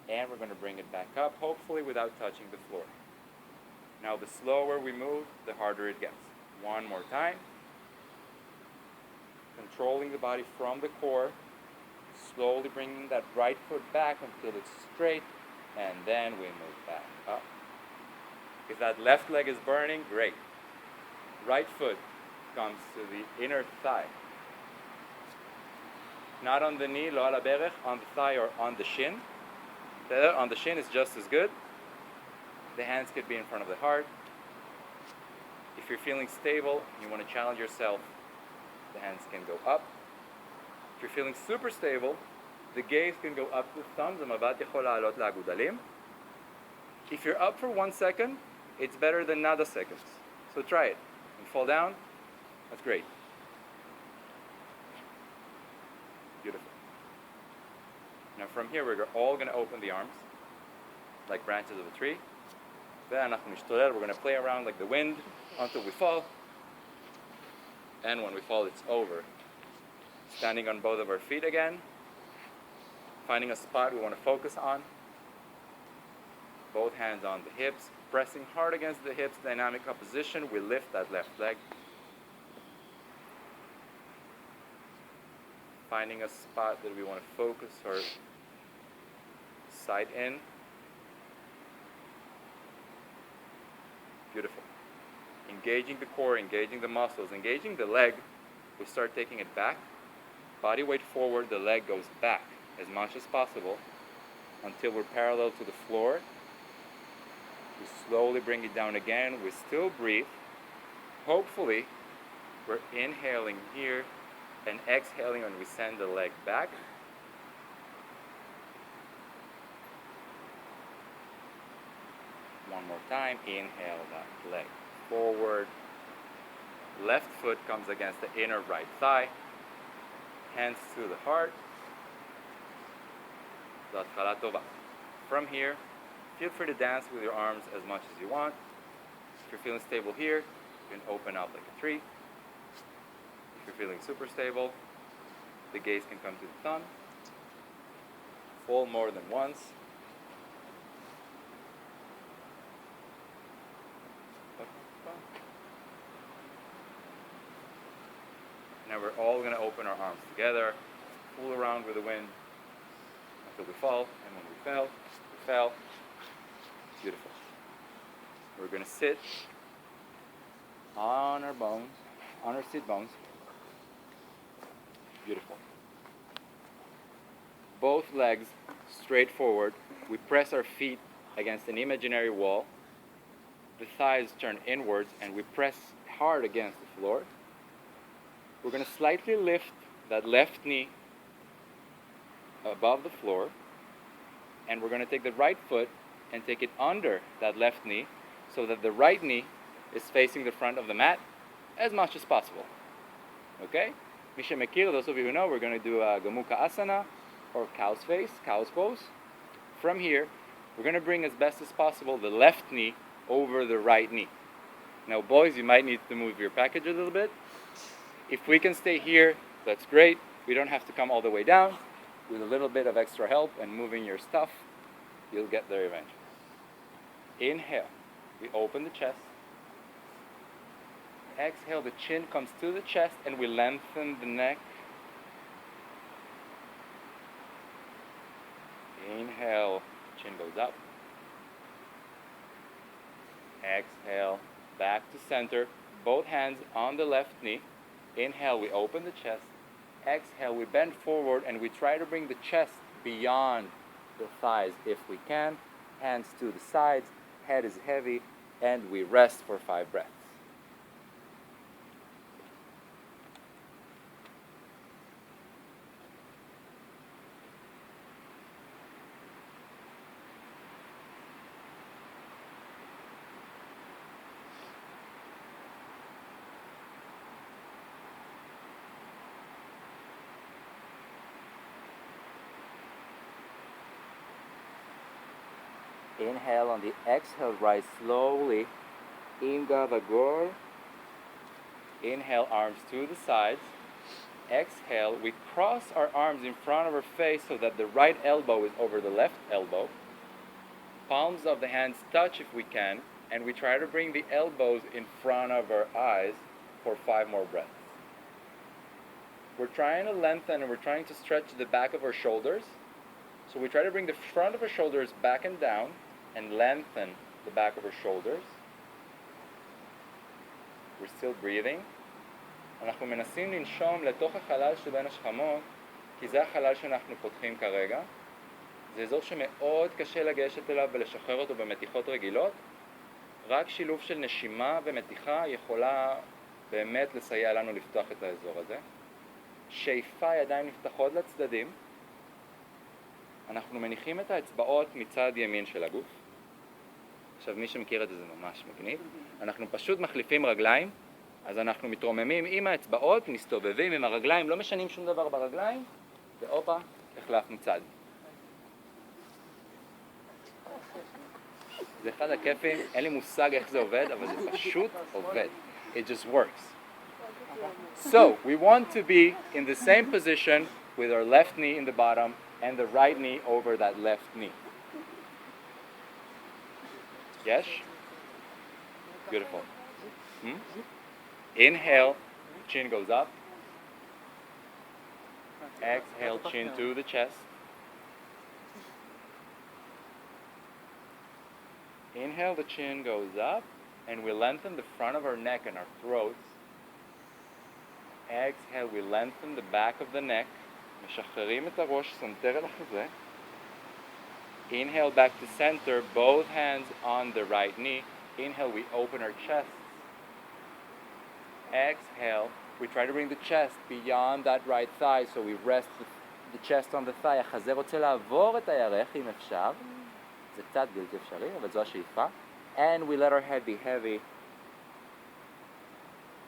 And we're going to bring it back up, hopefully without touching the floor. Now the slower we move, the harder it gets. One more time. Controlling the body from the core, slowly bringing that right foot back until it's straight, and then we move back up. If that left leg is burning, great. Right foot comes to the inner thigh. Not on the knee, lo ala berech, on the thigh or on the shin. On the shin is just as good. The hands could be in front of the heart. If you're feeling stable, you want to challenge yourself, the hands can go up. If you're feeling super stable, the gaze can go up to the thumbs. המבט יכול לעלות לאגודלים. If you're up for 1 second, it's better than nada seconds. So try it. And fall down, that's great. Beautiful. Now from here, we're all going to open the arms like branches of a tree. Then we're going to play around like the wind until we fall. And when we fall, it's over. Standing on both of our feet again. Finding a spot we want to focus on. Both hands on the hips. Pressing hard against the hips, dynamic opposition. We lift that left leg. Finding a spot that we want to focus our side in. Beautiful. Engaging the core, engaging the muscles, engaging the leg. We start taking it back. Body weight forward, the leg goes back as much as possible until we're parallel to the floor. We slowly bring it down again. We still breathe. Hopefully, we're inhaling here and exhaling when we send the leg back. One more time. Inhale that leg forward. Left foot comes against the inner right thigh. Hands to the heart. From here, feel free to dance with your arms as much as you want. If you're feeling stable here, you can open up like a tree. If you're feeling super stable, the gaze can come to the thumb. Fall more than once. Now we're all going to open our arms together, fool around with the wind until we fall, and when we fell. Beautiful. We're going to sit on our bones, on our sit bones. Beautiful. Both legs straight forward. We press our feet against an imaginary wall. The thighs turn inwards and we press hard against the floor. We're going to slightly lift that left knee above the floor, and we're going to take the right foot and take it under that left knee so that the right knee is facing the front of the mat as much as possible. Okay? Misha Mekir, those of you who know, we're going to do a Gomuka Asana or cow's face, cow's pose. From here, we're going to bring as best as possible the left knee over the right knee. Now boys, you might need to move your package a little bit. If we can stay here, that's great. We don't have to come all the way down. With a little bit of extra help and moving your stuff, you'll get there eventually. Inhale, we open the chest. Exhale, the chin comes to the chest and we lengthen the neck. Inhale, chin goes up. Exhale, back to center. both hands on the left knee. Inhale, we open the chest. Exhale, we bend forward and we try to bring the chest beyond the thighs if we can. Hands to the sides, head is heavy, and we rest for 5 breaths. Inhale, on the exhale, rise slowly. Ingavagor. Inhale, arms to the sides. Exhale, we cross our arms in front of our face so that the right elbow is over the left elbow. Palms of the hands touch if we can, and we try to bring the elbows in front of our eyes for 5 more breaths. We're trying to lengthen and we're trying to stretch the back of our shoulders. So we try to bring the front of our shoulders back and down and lengthen the back of our shoulders. We're still breathing. אנחנו מנסים לנשום לתוך החלל שבין השכמות, כי זה החלל שאנחנו פותחים כרגע. זה אזור שמאוד קשה לגשת אליו ולשחרר אותו במתיחות רגילות. רק שילוב של נשימה ומתיחה יכולה באמת לסייע לנו לפתוח את האזור הזה. שאיפה, ידיים נפתחות לצדדים. אנחנו מניחים את האצבעות מצד ימין של הגוף. עכשיו מי שמכיר את זה ממש מגניב. אנחנו פשוט מחליפים רגליים, אז אנחנו מתרוממים עם האצבעות, מסתובבים עם הרגליים, לא משנים שום דבר ברגליים, ואופה, החלפנו צד. זה אחד הכיפים, אין לי מושג איך זה עובד, אבל זה פשוט עובד. It just works. So, we want to be in the same position with our left knee in the bottom and the right knee over that left knee. Yes? Beautiful. Inhale, chin goes up. Exhale, chin to the chest. Inhale, the chin goes up, and we lengthen the front of our neck and our throats. Exhale, we lengthen the back of the neck. משחררים את הראש, סנטר אל החזה. Inhale back to center, both hands on the right knee. Inhale, we open our chest. Exhale, we try to bring the chest beyond that right thigh, so we rest the chest on the thigh. החזה רוצה לעבור את הירך אם אפשר. זה קצת בלתי אפשרי, אבל זו השאיפה. And we let our head be heavy.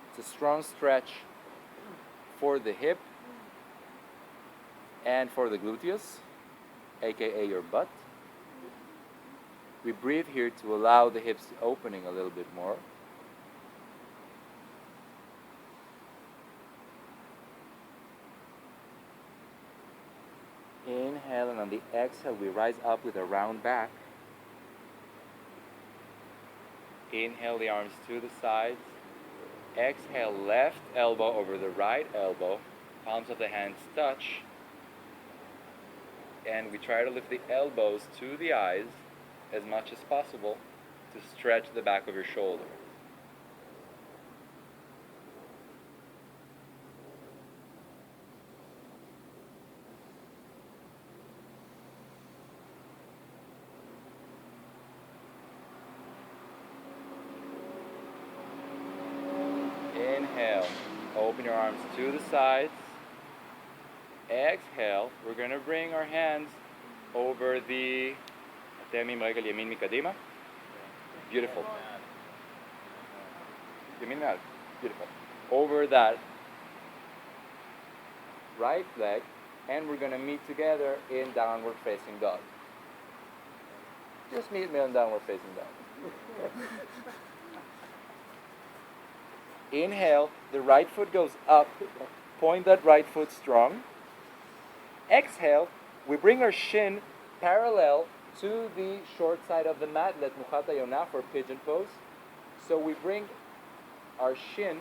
It's a strong stretch for the hip and for the gluteus, aka your butt. We breathe here to allow the hips opening a little bit more. Inhale, and on the exhale, we rise up with a round back. Inhale, the arms to the sides. Exhale, left elbow over the right elbow. Palms of the hands touch. And we try to lift the elbows to the eyes as much as possible to stretch the back of your shoulder. Inhale, open your arms to the sides. Exhale, we're going to bring our hands over the אתם עם רגל ימין מקדימה. Beautiful. ימין מעל. Beautiful. Over that right leg, and we're going to meet together in downward facing dog. Just meet me in downward facing dog. Inhale, the right foot goes up. Point that right foot strong. Exhale, we bring our shin parallel to the short side of the mat, לתנוחת היונה, for pigeon pose. So we bring our shin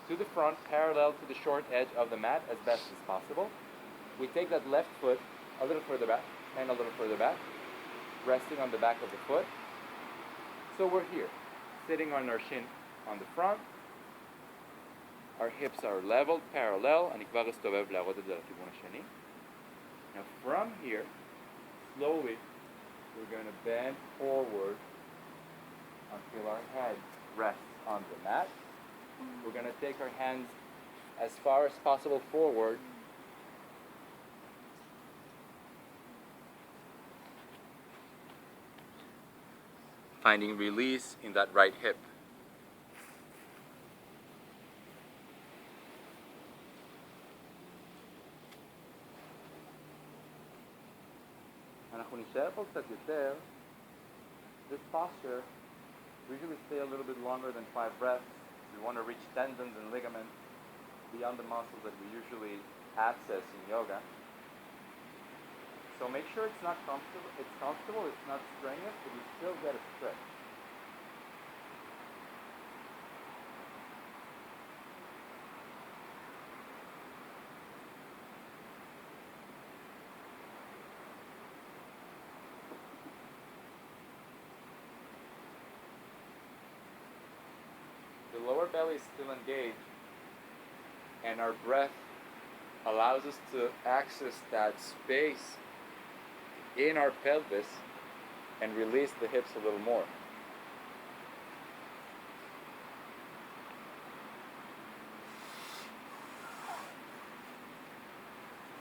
to the front, parallel to the short edge of the mat as best as possible. We take that left foot a little further back, and a little further back, resting on the back of the foot. So we're here, sitting on our shin on the front, our hips are leveled, parallel, אני כבר אסתובב להראות את זה לכיוון השני. Now from here, slowly, we're going to bend forward until our head rests on the mat. We're going to take our hands as far as possible forward. Finding release in that right hip. אנחנו נשאר פה קצת יותר. This posture, we usually stay a little bit longer than 5 breaths. We want to reach tendons and ligaments beyond the muscles that we usually access in yoga. So make sure it's not comfortable. It's comfortable, it's not strenuous, but you still get a stretch. The lower belly is still engaged, and our breath allows us to access that space in our pelvis and release the hips a little more.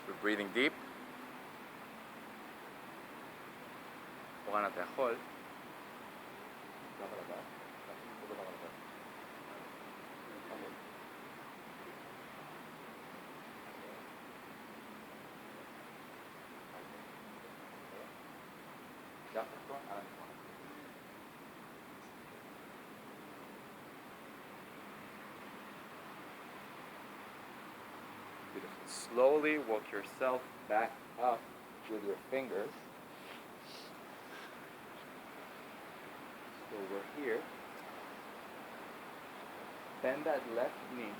We're breathing deep. אורן, אתה יכול. Beautiful. Slowly walk yourself back up with your fingers. So we're here. Bend that left knee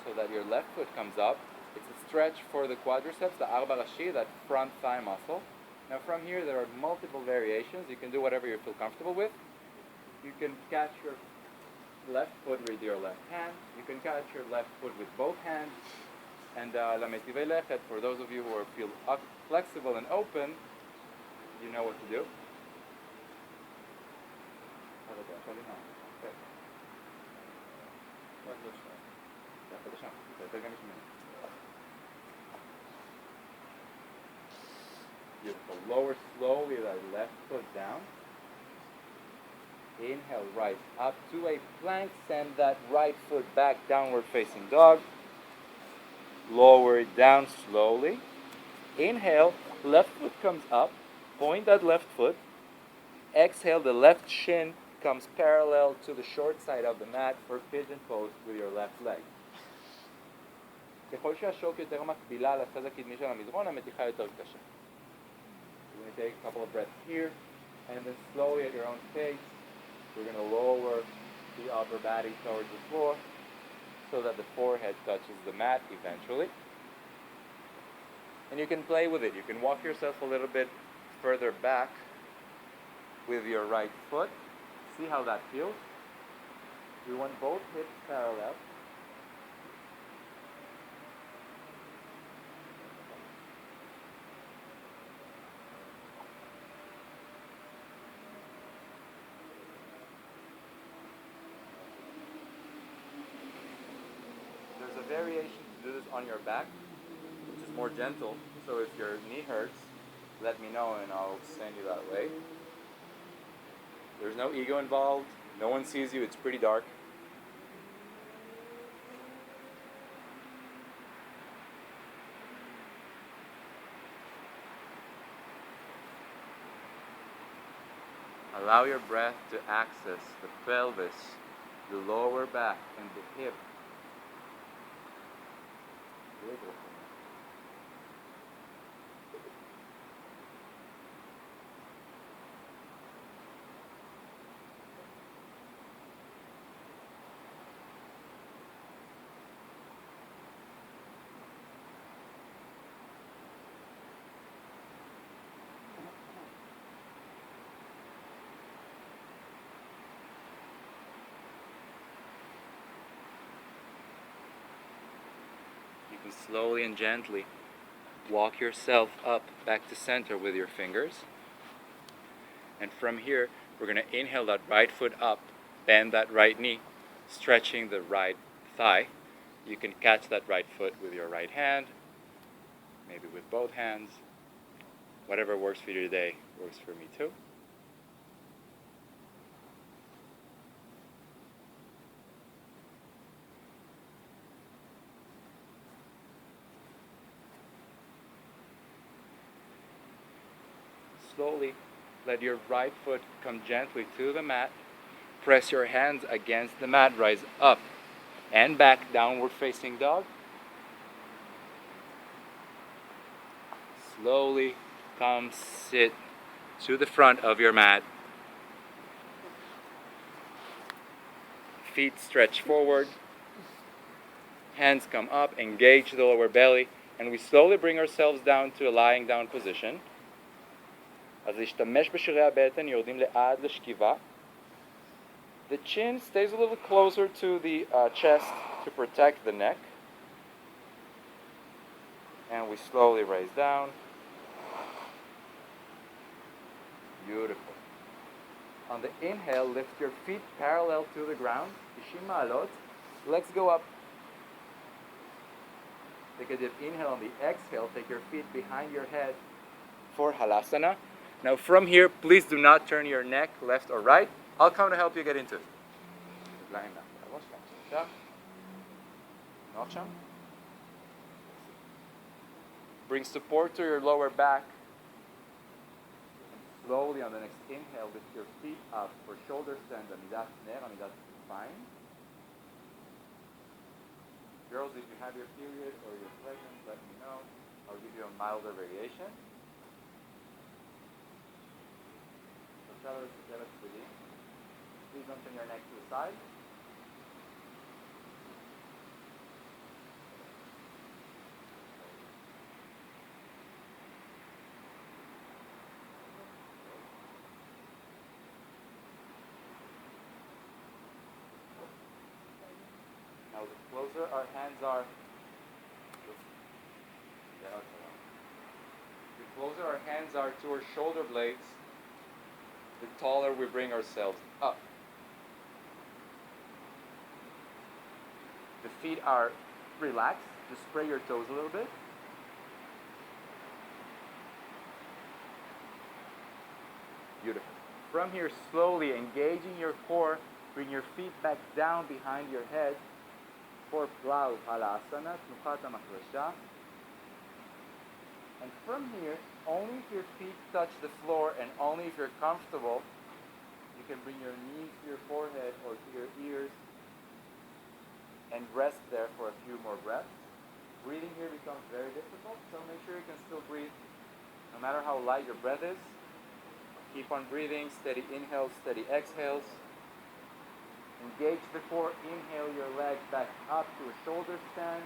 so that your left foot comes up. It's a stretch for the quadriceps, the arba rashi, that front thigh muscle. Now from here there are multiple variations. You can do whatever you feel comfortable with. You can catch your left foot with your left hand. You can catch your left foot with both hands. And l'metivei lechet, for those of you who feel flexible and open, you know what to do. Beautiful. Lower slowly that left foot down. Inhale, rise up to a plank. Send that right foot back, downward facing dog. Lower it down slowly. Inhale, left foot comes up. Point that left foot. Exhale, the left shin comes parallel to the short side of the mat for pigeon pose with your left leg. ככל שהשוק יותר מקבילה לצד הקדמי של המזרון, המתיחה יותר קשה. We're going to take a couple of breaths here, and then slowly at your own pace, we're going to lower the upper body towards the floor so that the forehead touches the mat eventually. And you can play with it. You can walk yourself a little bit further back with your right foot. See how that feels. We want both hips parallel. There's a variation to do this on your back, which is more gentle. So if your knee hurts, let me know and I'll send you that way. There's no ego involved. No one sees you. It's pretty dark. Allow your breath to access the pelvis, the lower back, and the hip. slowly and gently walk yourself up back to center with your fingers. And from here, we're going to inhale that right foot up, bend that right knee, stretching the right thigh. You can catch that right foot with your right hand, maybe with both hands. Whatever works for you today works for me too. Slowly let your right foot come gently to the mat. Press your hands against the mat, rise up and back, downward facing dog. Slowly come sit to the front of your mat. Feet stretch forward. Hands come up, engage the lower belly, and we slowly bring ourselves down to a lying down position. אז להשתמש בשרירי הבטן, יורדים לאט לשכיבה. The chin stays a little closer to the chest to protect the neck. And we slowly raise down. Beautiful. On the inhale, lift your feet parallel to the ground. 90 מעלות. Legs go up. Take a deep inhale. On the exhale, take your feet behind your head for Halasana. Now from here, please do not turn your neck left or right. I'll come to help you get into it. Bring support to your lower back. And slowly on the next inhale, lift your feet up for shoulder stand, Amidat Ner, Amidat Spine. Girls, if you have your period or you're pregnant, let me know. I'll give you a milder variation. Please don't turn your neck to the side. Now the closer our hands are, to our shoulder blades, the taller we bring ourselves up. The feet are relaxed. Just spray your toes a little bit. Beautiful. From here, slowly engaging your core, bring your feet back down behind your head for Plow Halasana, Tnukhat HaMafresha. And from here, only if your feet touch the floor and only if you're comfortable, you can bring your knees to your forehead or to your ears and rest there for a few more breaths. Breathing here becomes very difficult, so make sure you can still breathe no matter how light your breath is. Keep on breathing, steady inhales, steady exhales. Engage the core, inhale your leg back up to a shoulder stand.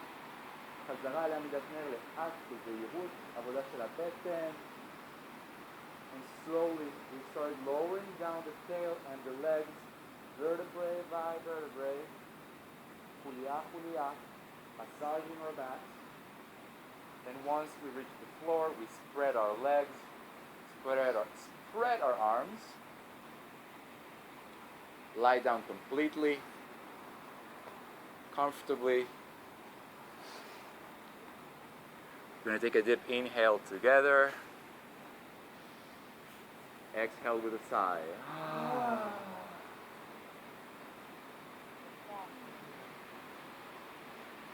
חזרה לעמידת נר לאט בזהירות, עבודה של הבטן. And slowly we start lowering down the tail and the legs, vertebrae by vertebrae, חוליה חוליה, massaging our backs. Then once we reach the floor, we spread our legs, spread our arms, lie down completely, comfortably. We're going to take a deep inhale together. Exhale with a sigh.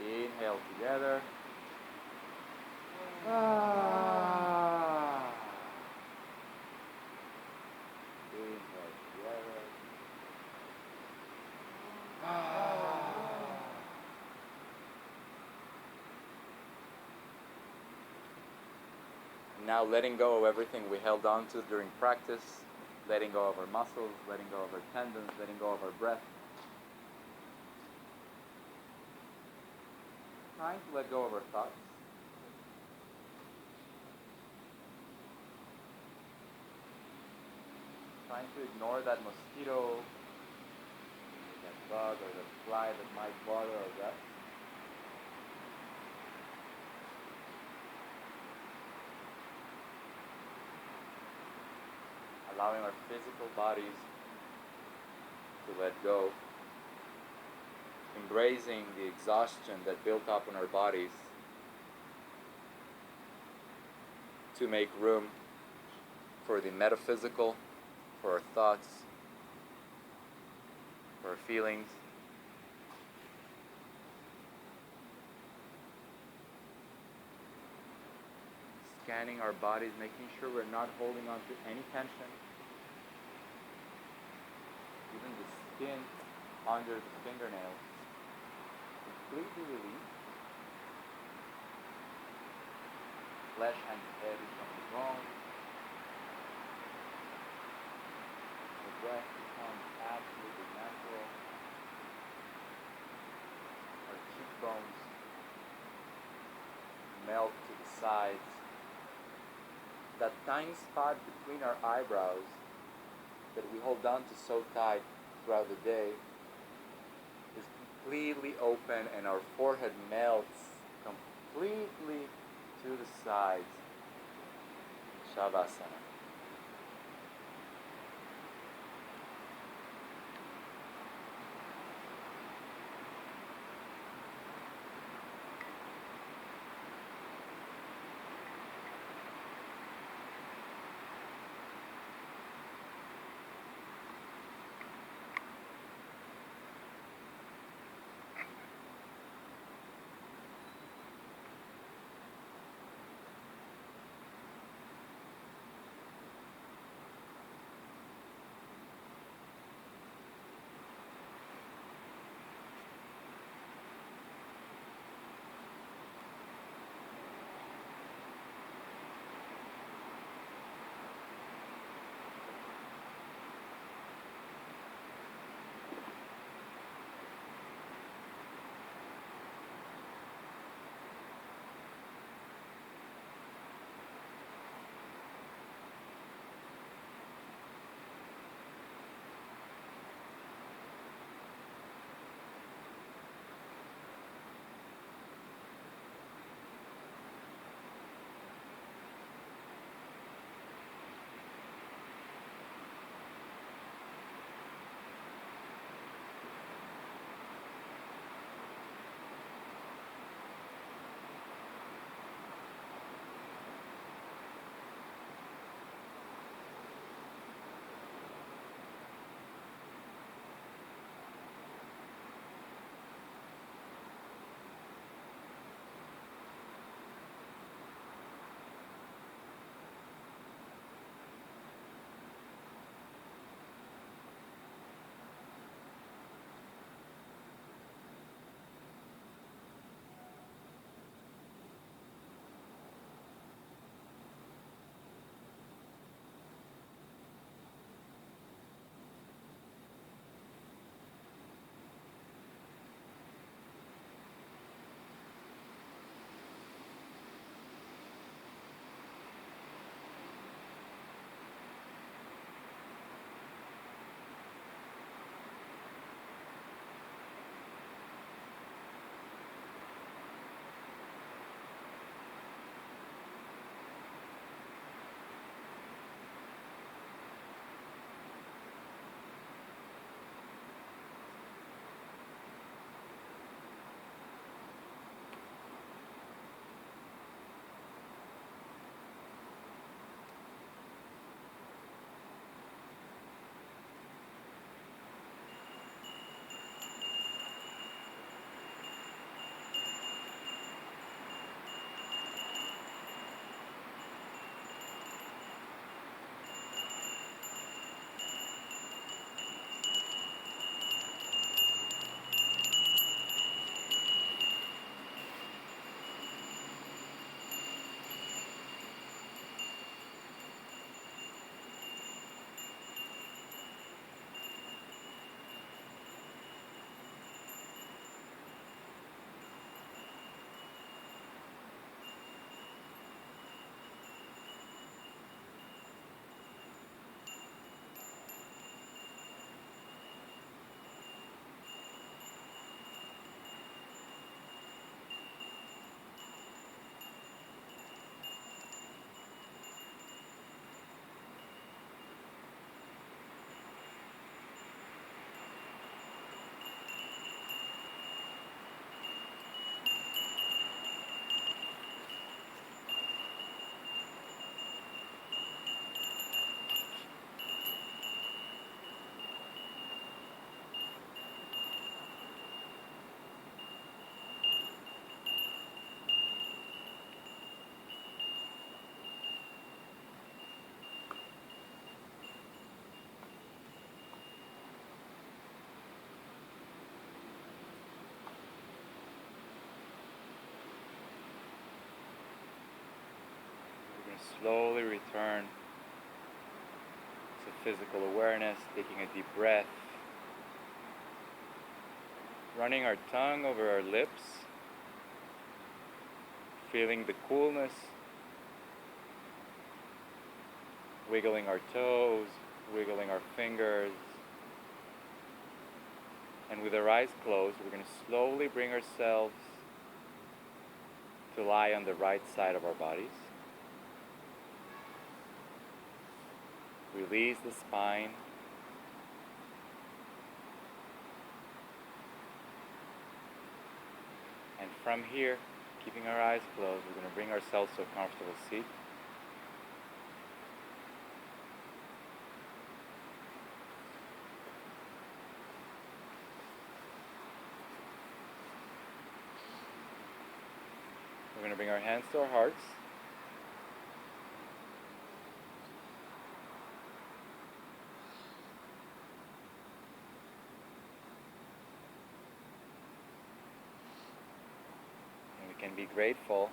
Inhale together. Inhale together. Now letting go of everything we held on to during practice, letting go of our muscles, letting go of our tendons, letting go of our breath. Trying to let go of our thoughts. Trying to ignore that mosquito, that bug or that fly that might bother our breath. allowing our physical bodies to let go, embracing the exhaustion that built up in our bodies to make room for the metaphysical, for our thoughts, for our feelings. Scanning our bodies, making sure we're not holding on to any tension. Even the skin under the fingernails completely released. Flesh hangs heavy from the bone. The breath becomes absolutely natural. Our cheekbones melt to the sides. That tiny spot between our eyebrows that we hold on to so tight throughout the day is completely open, and our forehead melts completely to the sides. Shavasana. slowly return to physical awareness, taking a deep breath, running our tongue over our lips, feeling the coolness, wiggling our toes, wiggling our fingers. And with our eyes closed, we're going to slowly bring ourselves to lie on the right side of our bodies. Release the spine. And from here, keeping our eyes closed, we're going to bring ourselves to a comfortable seat. We're going to bring our hands to our hearts. And we can be grateful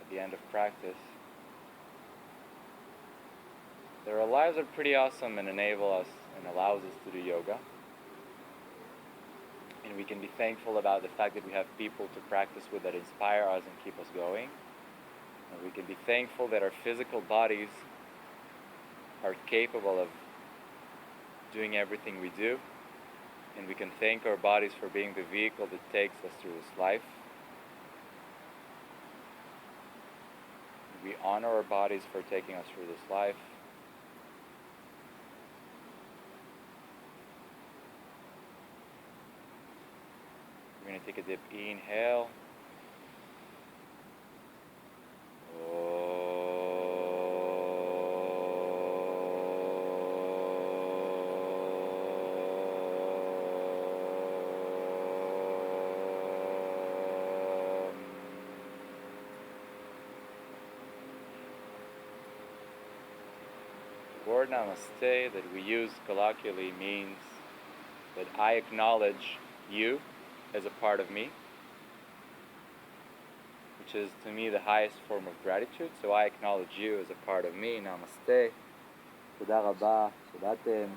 at the end of practice that our lives are pretty awesome and enable us and allows us to do yoga. And we can be thankful about the fact that we have people to practice with that inspire us and keep us going. And we can be thankful that our physical bodies are capable of doing everything we do. And we can thank our bodies for being the vehicle that takes us through this life. We honor our bodies for taking us through this life. We're going to take a deep inhale. The word namaste that we use colloquially means that I acknowledge you as a part of me, which is to me the highest form of gratitude. So I acknowledge you as a part of me. Namaste. Toda rabba. Todatem.